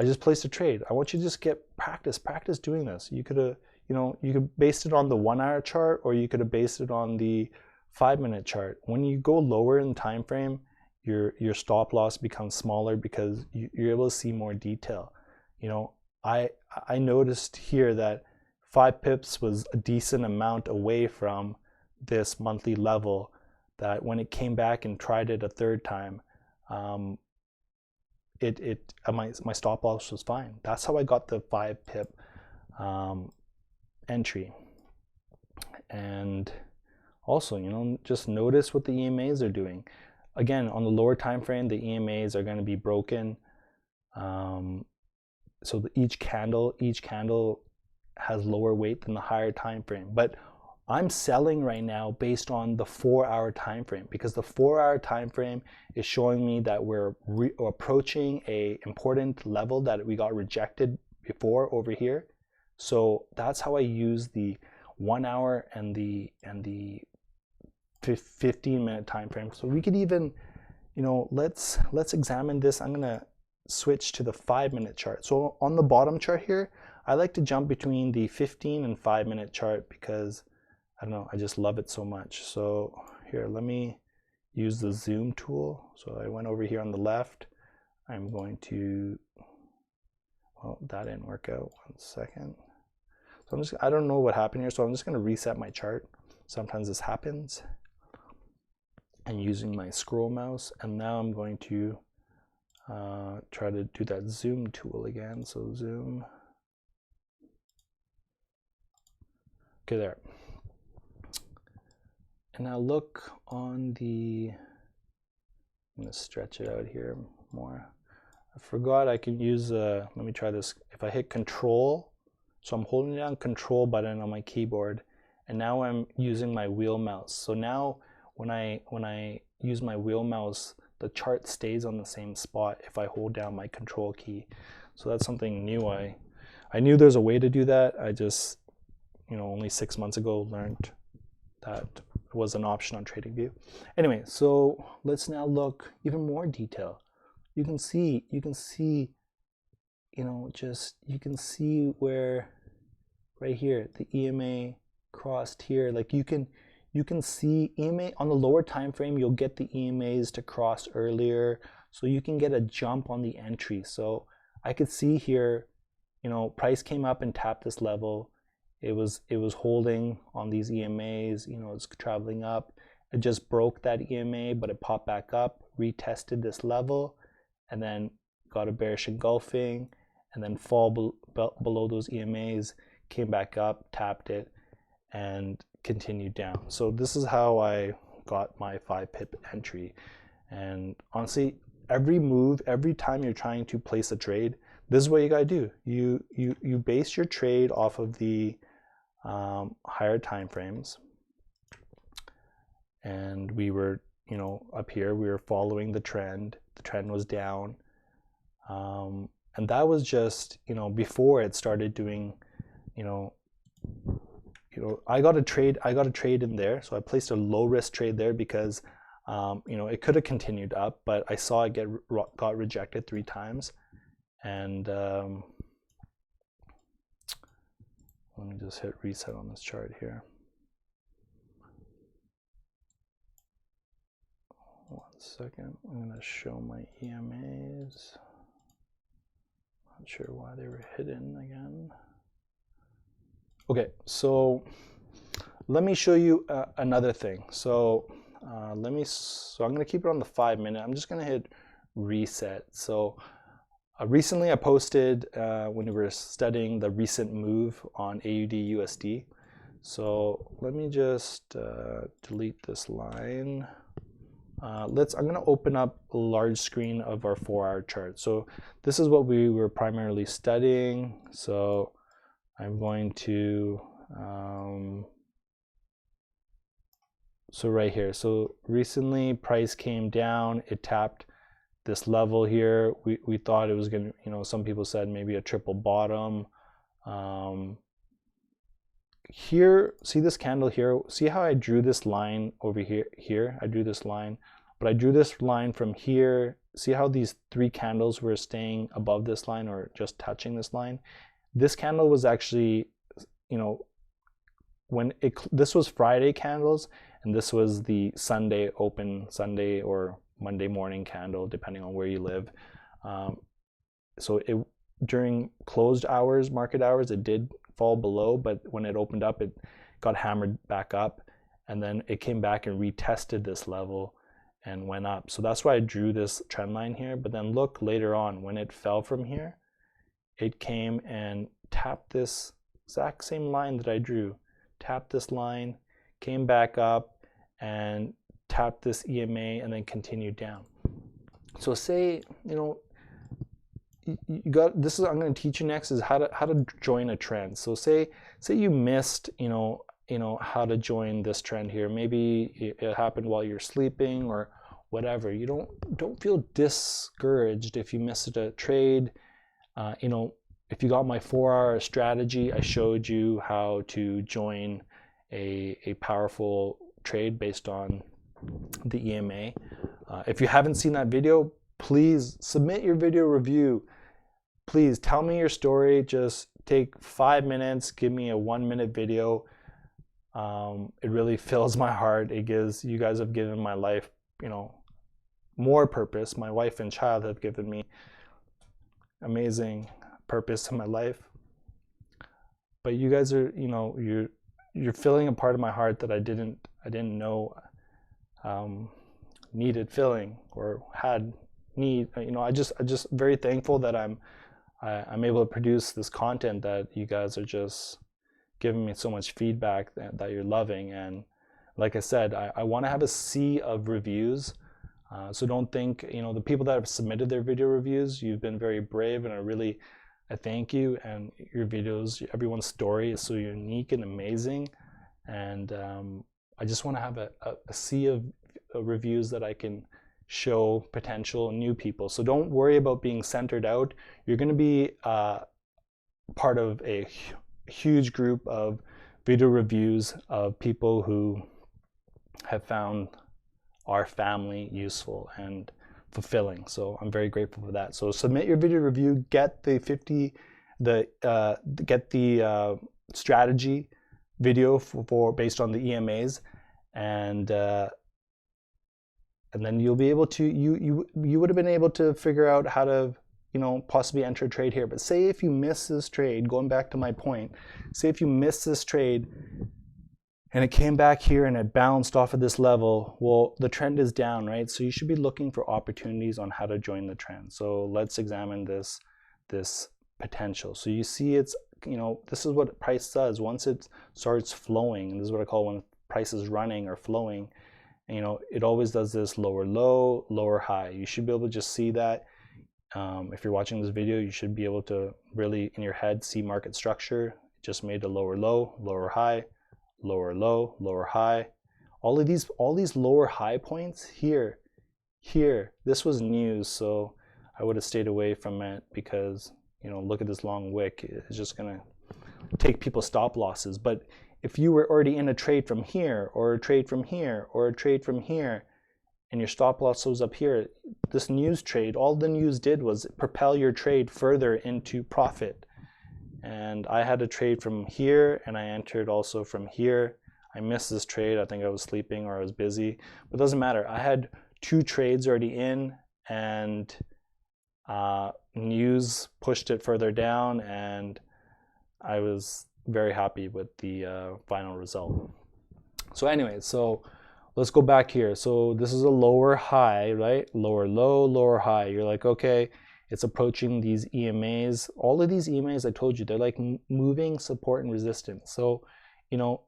just placed a trade. I want you to just get practice doing this. You could have, you know, you could base it on the 1 hour chart, or you could have based it on the 5-minute chart. When you go lower in time frame, your stop loss becomes smaller because you're able to see more detail. You know, I noticed here that 5 pips was a decent amount away from this monthly level, that when it came back and tried it a third time, my stop loss was fine. That's how I got the 5 pip entry. And also, you know, just notice what the EMAs are doing. Again, on the lower time frame, the EMAs are going to be broken. So each candle has lower weight than the higher time frame. But I'm selling right now based on the 4-hour time frame, because the 4-hour time frame is showing me that we're approaching a important level that we got rejected before over here. So that's how I use the 1 hour and the 15-minute time frame. So we could even, you know, let's examine this. I'm gonna switch to the 5-minute chart. So on the bottom chart here, I like to jump between the 15 and 5-minute chart because I don't know, I just love it so much. So here, let me use the zoom tool. So I went over here on the left. I'm going to, well, that didn't work out. 1 second. So I don't know what happened here. So I'm just going to reset my chart. Sometimes this happens. And using my scroll mouse. And now I'm going to try to do that zoom tool again. So zoom. Okay, there. And now look on the, I'm gonna stretch it out here more. I forgot I can use, let me try this. If I hit control, so I'm holding down control button on my keyboard, and now I'm using my wheel mouse. So now when I use my wheel mouse, the chart stays on the same spot if I hold down my control key. So that's something new. I knew there's a way to do that. I just, you know, only 6 months ago learned that was an option on TradingView. Anyway, so let's now look even more detail. You can see, you know, just, you can see where, right here, the EMA crossed here. Like you can see EMA on the lower time frame, you'll get the EMAs to cross earlier, so you can get a jump on the entry. So I could see here, you know, price came up and tapped this level. It was holding on these EMAs, you know, it's traveling up. It just broke that EMA, but it popped back up, retested this level, and then got a bearish engulfing, and then fall below those EMAs, came back up, tapped it, and continued down. So this is how I got my 5 pip entry. And honestly, every move, every time you're trying to place a trade, this is what you gotta do. You base your trade off of the higher time frames, and we were, you know, up here we were following the trend. The trend was down, and that was just, you know, before it started doing, you know, I got a trade in there, so I placed a low risk trade there because you know, it could have continued up, but I saw it got rejected 3 times. And let me just hit reset on this chart here. 1 second. I'm going to show my EMAs. Not sure why they were hidden again. Okay, so let me show you another thing. So I'm going to keep it on the 5-minute. I'm just going to hit reset. So recently I posted when we were studying the recent move on AUDUSD. So let me just delete this line. I'm going to open up a large screen of our 4-hour chart. So this is what we were primarily studying. So I'm going to, so right here. So recently price came down, it tapped this level here. We thought it was going to, you know, some people said maybe a triple bottom. here, see this candle here, see how I drew this line over here, I drew this line, but I drew this line from here. See how these 3 candles were staying above this line or just touching this line? This candle was actually, you know, this was Friday candles, and this was the Sunday open, Sunday or Monday morning candle, depending on where you live. So during closed hours, market hours, it did fall below, but when it opened up, it got hammered back up, and then it came back and retested this level and went up. So that's why I drew this trend line here. But then look later on, when it fell from here, it came and tapped this exact same line that I drew, tapped this line, came back up and tapped this EMA, and then continued down. So say, you know, you got this is I'm going to teach you next is how to join a trend. So say you missed, you know how to join this trend here. Maybe it happened while you're sleeping or whatever. You don't feel discouraged if you missed a trade. You know, if you got my 4-hour strategy, I showed you how to join a powerful trade based on the EMA. If you haven't seen that video, please submit your video review. Please tell me your story. Just take 5 minutes, give me a 1-minute video. It really fills my heart. It gives, you guys have given my life, you know, more purpose. My wife and child have given me amazing purpose in my life. But you guys are, you know, you're filling a part of my heart that I didn't know needed filling or had need. You know, I just very thankful that I'm able to produce this content that you guys are just giving me so much feedback that you're loving. And like I said, I want to have a sea of reviews. So don't think, you know, the people that have submitted their video reviews, you've been very brave, and I thank you. And your videos, everyone's story is so unique and amazing. And I just want to have a sea of reviews that I can show potential new people. So don't worry about being centered out. You're going to be part of a huge group of video reviews of people who have found our family useful and fulfilling. So I'm very grateful for that. So submit your video review, get the strategy video for based on the EMAs, and then you'll be able to, you would have been able to figure out how to, you know, possibly enter a trade here. But say if you miss this trade, going back to my point, say if you miss this trade and it came back here and it bounced off of this level, well, the trend is down, right? So you should be looking for opportunities on how to join the trend. So let's examine this potential. So you see it's, you know, this is what price does. Once it starts flowing, and this is what I call when price is running or flowing, and, you know, it always does this lower low, lower high. You should be able to just see that. If you're watching this video, you should be able to really in your head see market structure. It just made a lower low, lower high, lower low, lower high. All these lower high points here, this was news, so I would have stayed away from it because, you know, look at this long wick. It's just gonna take people's stop losses. But if you were already in a trade from here, or a trade from here, or a trade from here, and your stop loss was up here, this news trade, all the news did was propel your trade further into profit. And I had a trade from here, and I entered also from here. I missed this trade. I think I was sleeping or I was busy, but it doesn't matter. I had 2 trades already in, and news pushed it further down, and I was very happy with the final result. So anyway, so let's go back here. So this is a lower high, right? Lower low, lower high. You're like, okay, it's approaching these EMAs. All of these EMAs, I told you, they're like moving support and resistance. So, you know,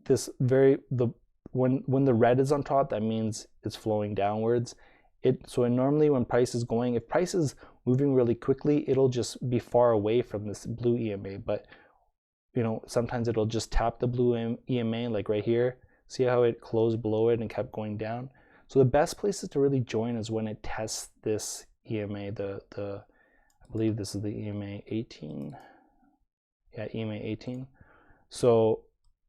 this when the red is on top, that means it's flowing downwards. So normally when price is going, if price is moving really quickly, it'll just be far away from this blue EMA. But, you know, sometimes it'll just tap the blue EMA, like right here. See how it closed below it and kept going down? So the best places to really join is when it tests this EMA, I believe this is the EMA 18. Yeah, EMA 18. So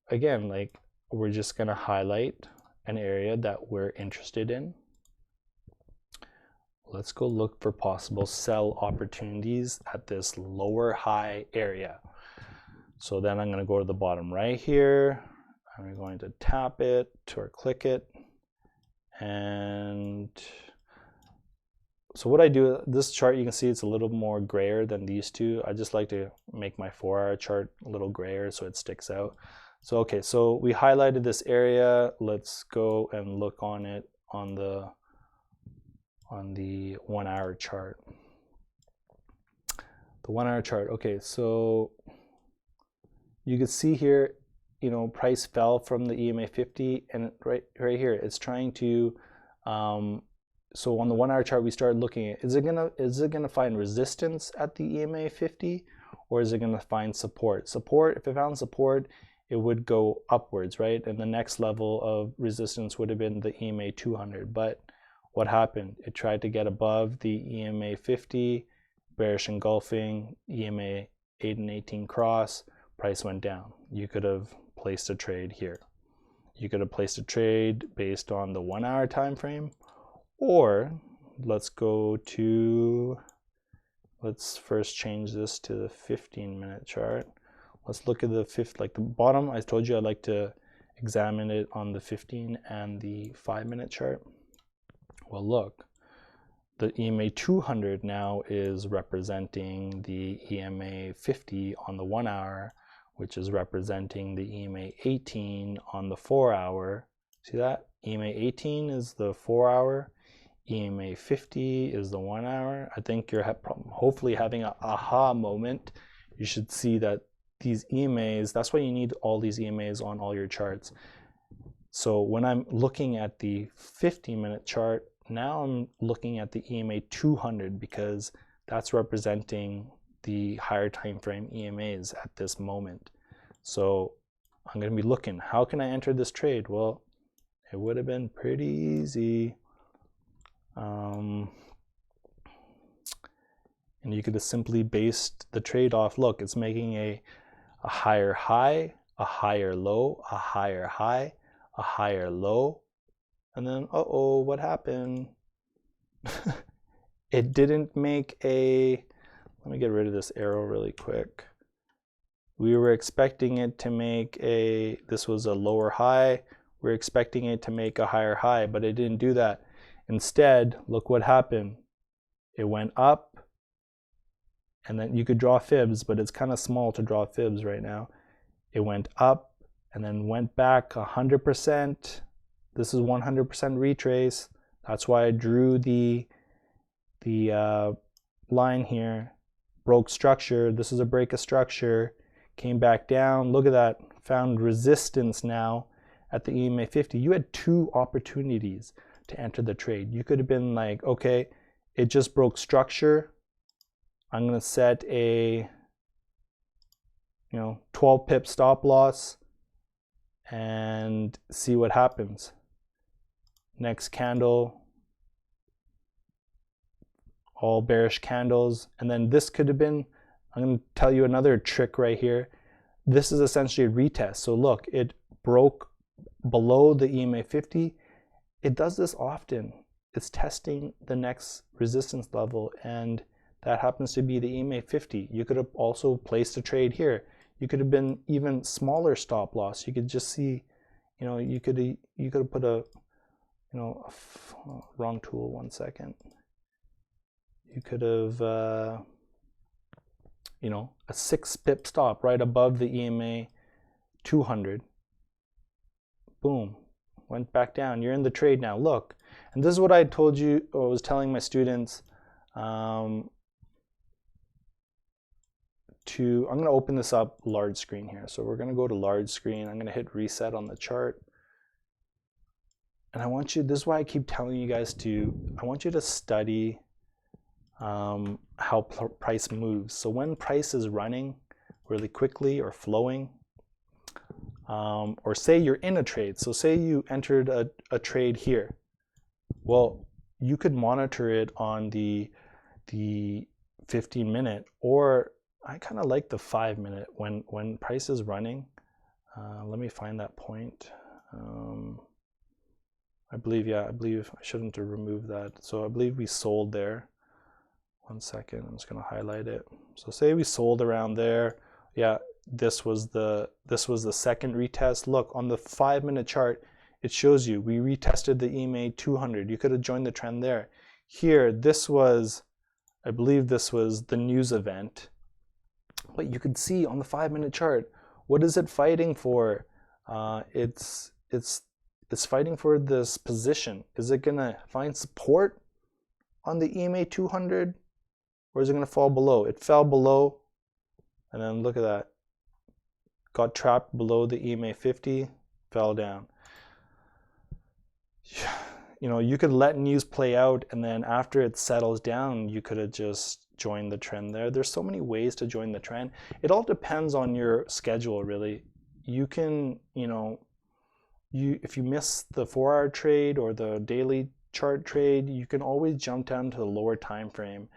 again, like, we're just going to highlight an area that we're interested in. Let's go look for possible sell opportunities at this lower high area. So then I'm going to go to the bottom right here. I'm going to tap it or click it. And so what I do, this chart, you can see it's a little more grayer than these two. I just like to make my 4-hour chart a little grayer so it sticks out. So okay, so we highlighted this area. Let's go and look on it on the 1-hour chart. The 1-hour chart. Okay, so you can see here, you know, price fell from the EMA 50, and right here it's trying to. So on the 1-hour chart, we started looking at, is it gonna find resistance at the EMA 50, or is it gonna find support? Support. If it found support, it would go upwards, right? And the next level of resistance would have been the EMA 200. But what happened? It tried to get above the EMA 50, bearish engulfing, EMA 8 and 18 cross, price went down. You could have placed a trade here. You could have placed a trade based on the 1-hour time frame, or let's first change this to the 15-minute chart. Let's look at the like the bottom. I told you I like to examine it on the 15 and the 5-minute chart. Well, look, the EMA 200 now is representing the EMA 50 on the 1-hour, which is representing the EMA 18 on the 4-hour. See that? EMA 18 is the 4-hour. EMA 50 is the 1-hour. I think you're hopefully having an aha moment. You should see that these EMAs, that's why you need all these EMAs on all your charts. So when I'm looking at the 15-minute chart, now I'm looking at the EMA 200 because that's representing the higher time frame EMAs at this moment. So I'm going to be looking, how can I enter this trade? Well, it would have been pretty easy. And you could have simply based the trade off. Look, it's making a higher high, a higher low, a higher high, a higher low, and then uh-oh, what happened? It didn't make a, let me get rid of this arrow really quick. We were expecting it to make a, this was a lower high, we're expecting it to make a higher high, but it didn't do that. Instead, look what happened. It went up, and then you could draw fibs, but it's kind of small to draw fibs right now. It went up and then went back 100%. This is 100% retrace. That's why I drew the line here. Broke structure. This is a break of structure. Came back down. Look at that. Found resistance now at the EMA 50. You had 2 opportunities to enter the trade. You could have been like, okay, it just broke structure. I'm going to set a 12 pip stop loss and see what happens. Next candle, all bearish candles. And then this could have been, I'm going to tell you another trick right here. This is essentially a retest. So look, it broke below the EMA 50. It does this often. It's testing the next resistance level, and that happens to be the EMA 50. You could have also placed a trade here. You could have been even smaller stop loss. You could just see, you could have put a, wrong tool, 1 second. You could have, a 6 pip stop right above the EMA 200. Boom, went back down. You're in the trade now. Look, and this is what I told you, or was telling my students. I'm going to open this up large screen here. So we're going to go to large screen. I'm going to hit reset on the chart. And I want you, this is why I keep telling you guys I want you to study how price moves. So when price is running really quickly or flowing, or say you're in a trade. So say you entered a trade here. Well, you could monitor it on the 15-minute, or I kind of like the 5-minute when price is running. Let me find that point. I believe I shouldn't have removed that. So I believe we sold there. 1 second, I'm just going to highlight it. So say we sold around there. Yeah, this was the second retest. Look, on the 5-minute chart, it shows you we retested the EMA 200. You could have joined the trend there. Here, this was, I believe this was the news event. But you could see on the 5-minute chart, what is it fighting for? It's fighting for this position. Is it going to find support on the EMA 200? Or is it going to fall below? It fell below, and then look at that. Got trapped below the EMA 50, fell down. You know, you could let news play out, and then after it settles down, you could have just joined the trend there. There's so many ways to join the trend. It all depends on your schedule, really. You can, you know, if you miss the 4-hour trade or the daily chart trade, you can always jump down to the lower time frame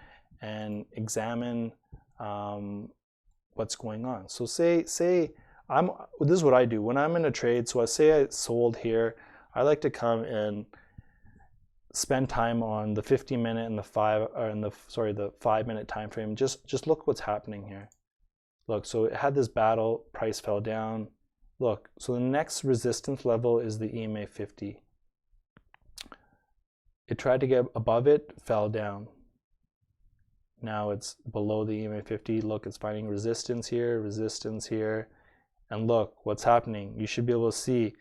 and examine what's going on. So say this is what I do when I'm in a trade. So I say I sold here. I like to come and spend time on the 50-minute and the 5-minute time frame. Just look what's happening here. Look, so it had this battle, price fell down. Look, so the next resistance level is the EMA 50. It tried to get above it, fell down. Now it's below the EMA 50. Look, it's finding resistance here, and look what's happening. You should be able to see,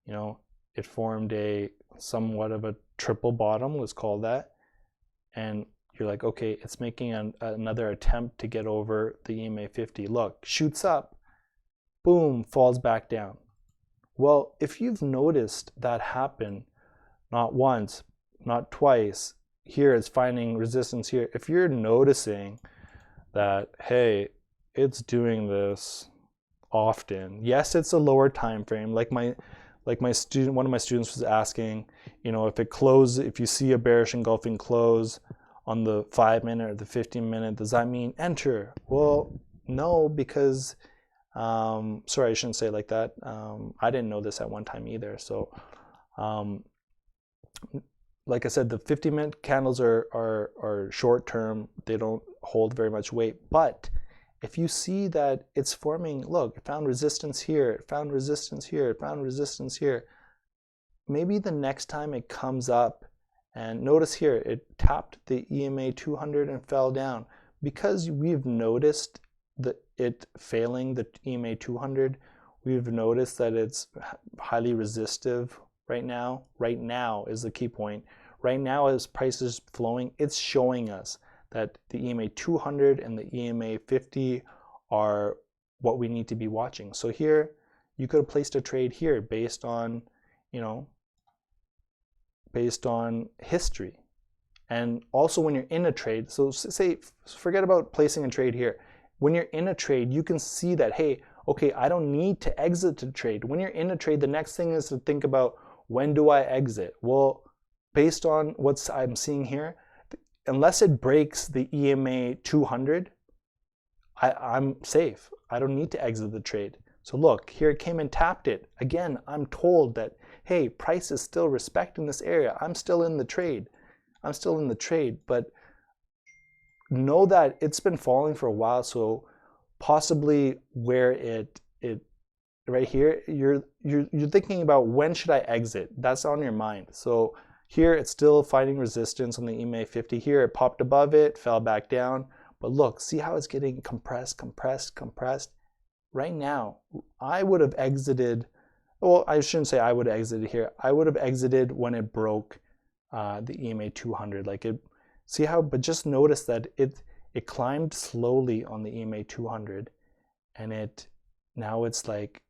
you know, it formed a somewhat of a triple bottom, let's call that, and you're like, okay, it's making another attempt to get over the EMA 50. Look, shoots up, boom, falls back down. Well, if you've noticed that happen, not once, not twice, here it's finding resistance here. If you're noticing that, hey, it's doing this often. Yes, it's a lower time frame. Like one of my students was asking, you know, if you see a bearish engulfing close on the 5-minute or the 15-minute, does that mean enter? Well, no, because sorry, I shouldn't say it like that. I didn't know this at one time either. So like I said, the 50-minute candles are short term. They don't hold very much weight. But if you see that it's forming, look, it found resistance here, it found resistance here, it found resistance here. Maybe the next time it comes up, and notice here, it tapped the EMA 200 and fell down. Because we've noticed it failing the EMA 200, we've noticed that it's highly resistive. Right now is the key point. Right now, as price is flowing, it's showing us that the EMA 200 and the EMA 50 are what we need to be watching. So here, you could have placed a trade here based on, you know, based on history. And also when you're in a trade, so say, forget about placing a trade here. When you're in a trade, you can see that, hey, okay, I don't need to exit the trade. When you're in a trade, the next thing is to think about, when do I exit? Well, based on what I'm seeing here, unless it breaks the EMA 200, I'm safe. I don't need to exit the trade. So look, here it came and tapped it. Again, I'm told that, hey, price is still respecting this area. I'm still in the trade. But know that it's been falling for a while, so possibly where it right here, you're thinking about, when should I exit? That's on your mind. So here it's still finding resistance on the EMA 50. Here it popped above it, fell back down. But look, see how it's getting compressed. Right now, I would have exited, well, I shouldn't say I would have exited here. I would have exited when it broke the EMA 200. Like it, see how, but just notice that it climbed slowly on the EMA 200, and now it's like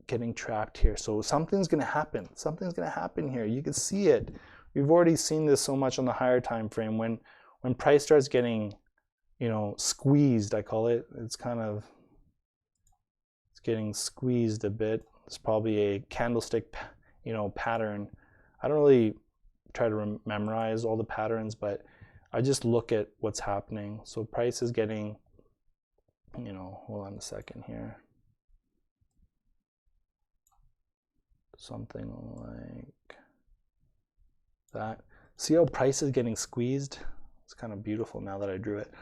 getting trapped here. So something's going to happen. Something's going to happen here. You can see it. We've already seen this so much on the higher time frame. When price starts getting, you know, squeezed, I call it. It's getting squeezed a bit. It's probably a candlestick, you know, pattern. I don't really try to memorize all the patterns, but I just look at what's happening. So price is getting, you know, hold on a second here. something like that. See how price is getting squeezed? It's kind of beautiful now that I drew it.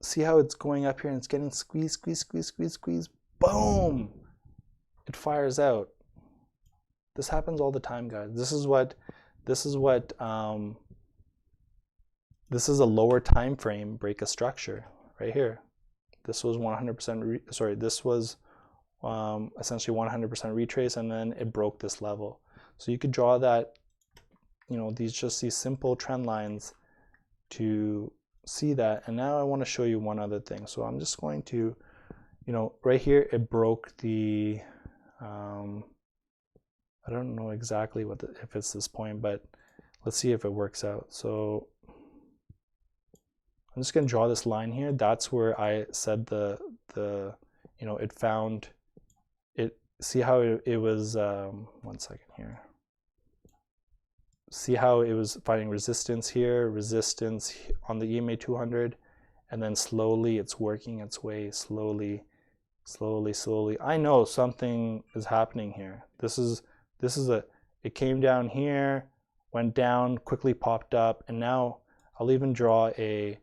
See how it's going up here and it's getting squeezed, squeeze, squeeze, squeeze, squeeze. Boom! It fires out. This happens all the time, guys. This is a lower time frame break of structure right here. This was 100%, this was essentially 100% retrace, and then it broke this level. So you could draw that, you know, these simple trend lines to see that. And now I want to show you one other thing. So I'm just going to, you know, right here it broke the, I don't know exactly if it's this point, but let's see if it works out. So I'm just going to draw this line here. That's where I said you know, it found it. See how it was, 1 second here. See how it was finding resistance here, resistance on the EMA 200, and then slowly it's working its way, slowly. I know something is happening here. It came down here, went down, quickly popped up, and now I'll even draw a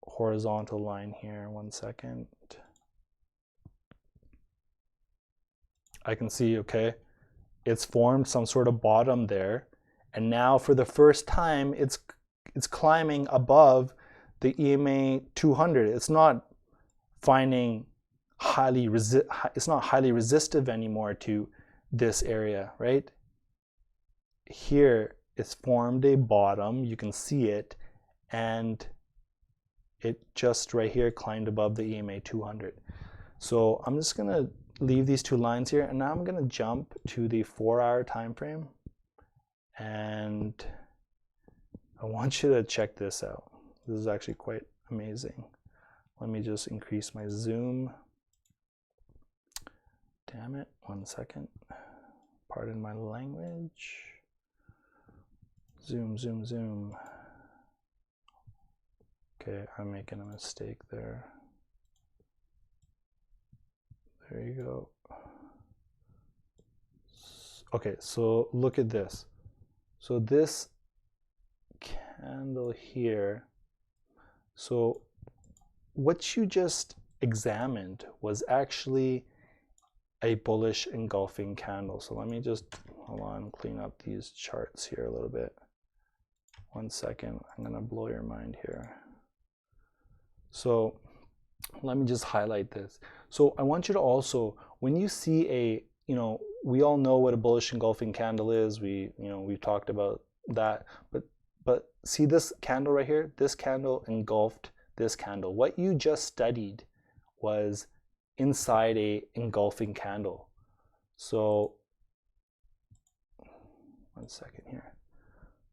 horizontal line here. 1 second. I can see, okay, it's formed some sort of bottom there, and now for the first time it's climbing above the EMA 200. It's not finding it's not highly resistive anymore to this area, right? Here it's formed a bottom, you can see it, and it just right here climbed above the EMA 200. So I'm just gonna leave these two lines here, and now I'm gonna jump to the 4-hour time frame, and I want you to check this out. This is actually quite amazing. Let me just increase my zoom. Damn it, 1 second. Pardon my language. Zoom, zoom, zoom. Okay, I'm making a mistake there. There you go. Okay, so look at this. So this candle here, so what you just examined was actually a bullish engulfing candle. So let me just, hold on, clean up these charts here a little bit. 1 second, I'm gonna blow your mind here. So let me just highlight this. So I want you to also, when you see a, you know, we all know what a bullish engulfing candle is. We've talked about that, but see this candle right here? This candle engulfed this candle. What you just studied was inside a engulfing candle. So 1 second here.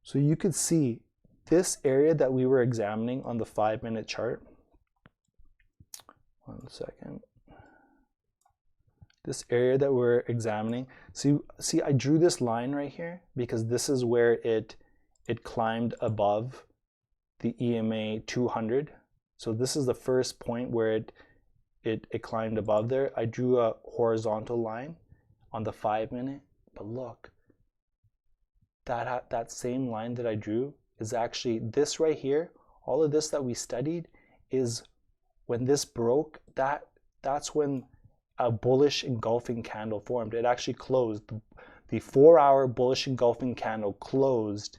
So you could see this area that we were examining on the 5-minute chart. 1 second. This area that we're examining. See, I drew this line right here because this is where it climbed above the EMA 200. So this is the first point where it climbed above there. I drew a horizontal line on the 5-minute, but look, that same line that I drew is actually this right here. All of this that we studied is when this broke, that's when a bullish engulfing candle formed. It actually closed. The 4-hour bullish engulfing candle closed,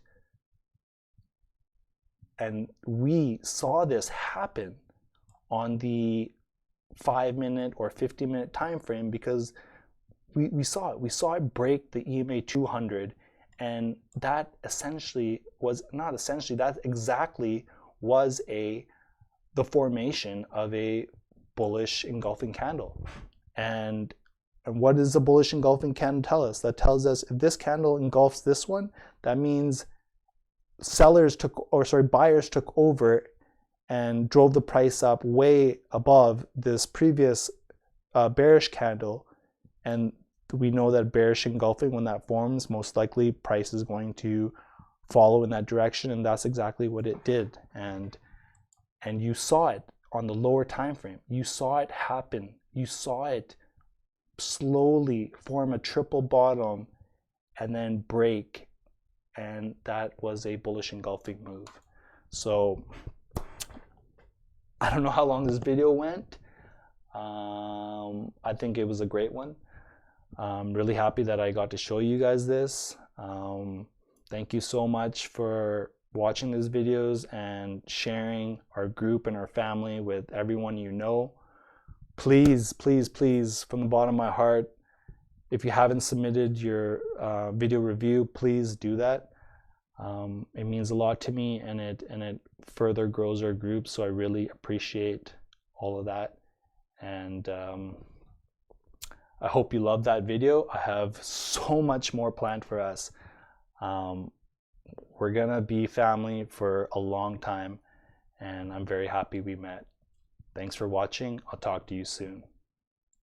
and we saw this happen on the 5-minute or 50-minute time frame because we saw it. We saw it break the EMA 200, and that essentially was not essentially. That exactly was the formation of a bullish engulfing candle. And what does a bullish engulfing candle tell us? That tells us if this candle engulfs this one, that means buyers took over and drove the price up way above this previous bearish candle. And we know that bearish engulfing, when that forms, most likely price is going to follow in that direction, and that's exactly what it did. And you saw it on the lower time frame. You saw it happen. You saw it slowly form a triple bottom and then break, and that was a bullish engulfing move. So I don't know how long this video went. I think it was a great one. I'm really happy that I got to show you guys this. Thank you so much for watching these videos and sharing our group and our family with everyone you know. Please, please, please, from the bottom of my heart, if you haven't submitted your video review, please do that. It means a lot to me, and it further grows our group, so I really appreciate all of that. And I hope you loved that video. I have so much more planned for us. We're gonna be family for a long time, and I'm very happy we met. Thanks for watching. I'll talk to you soon.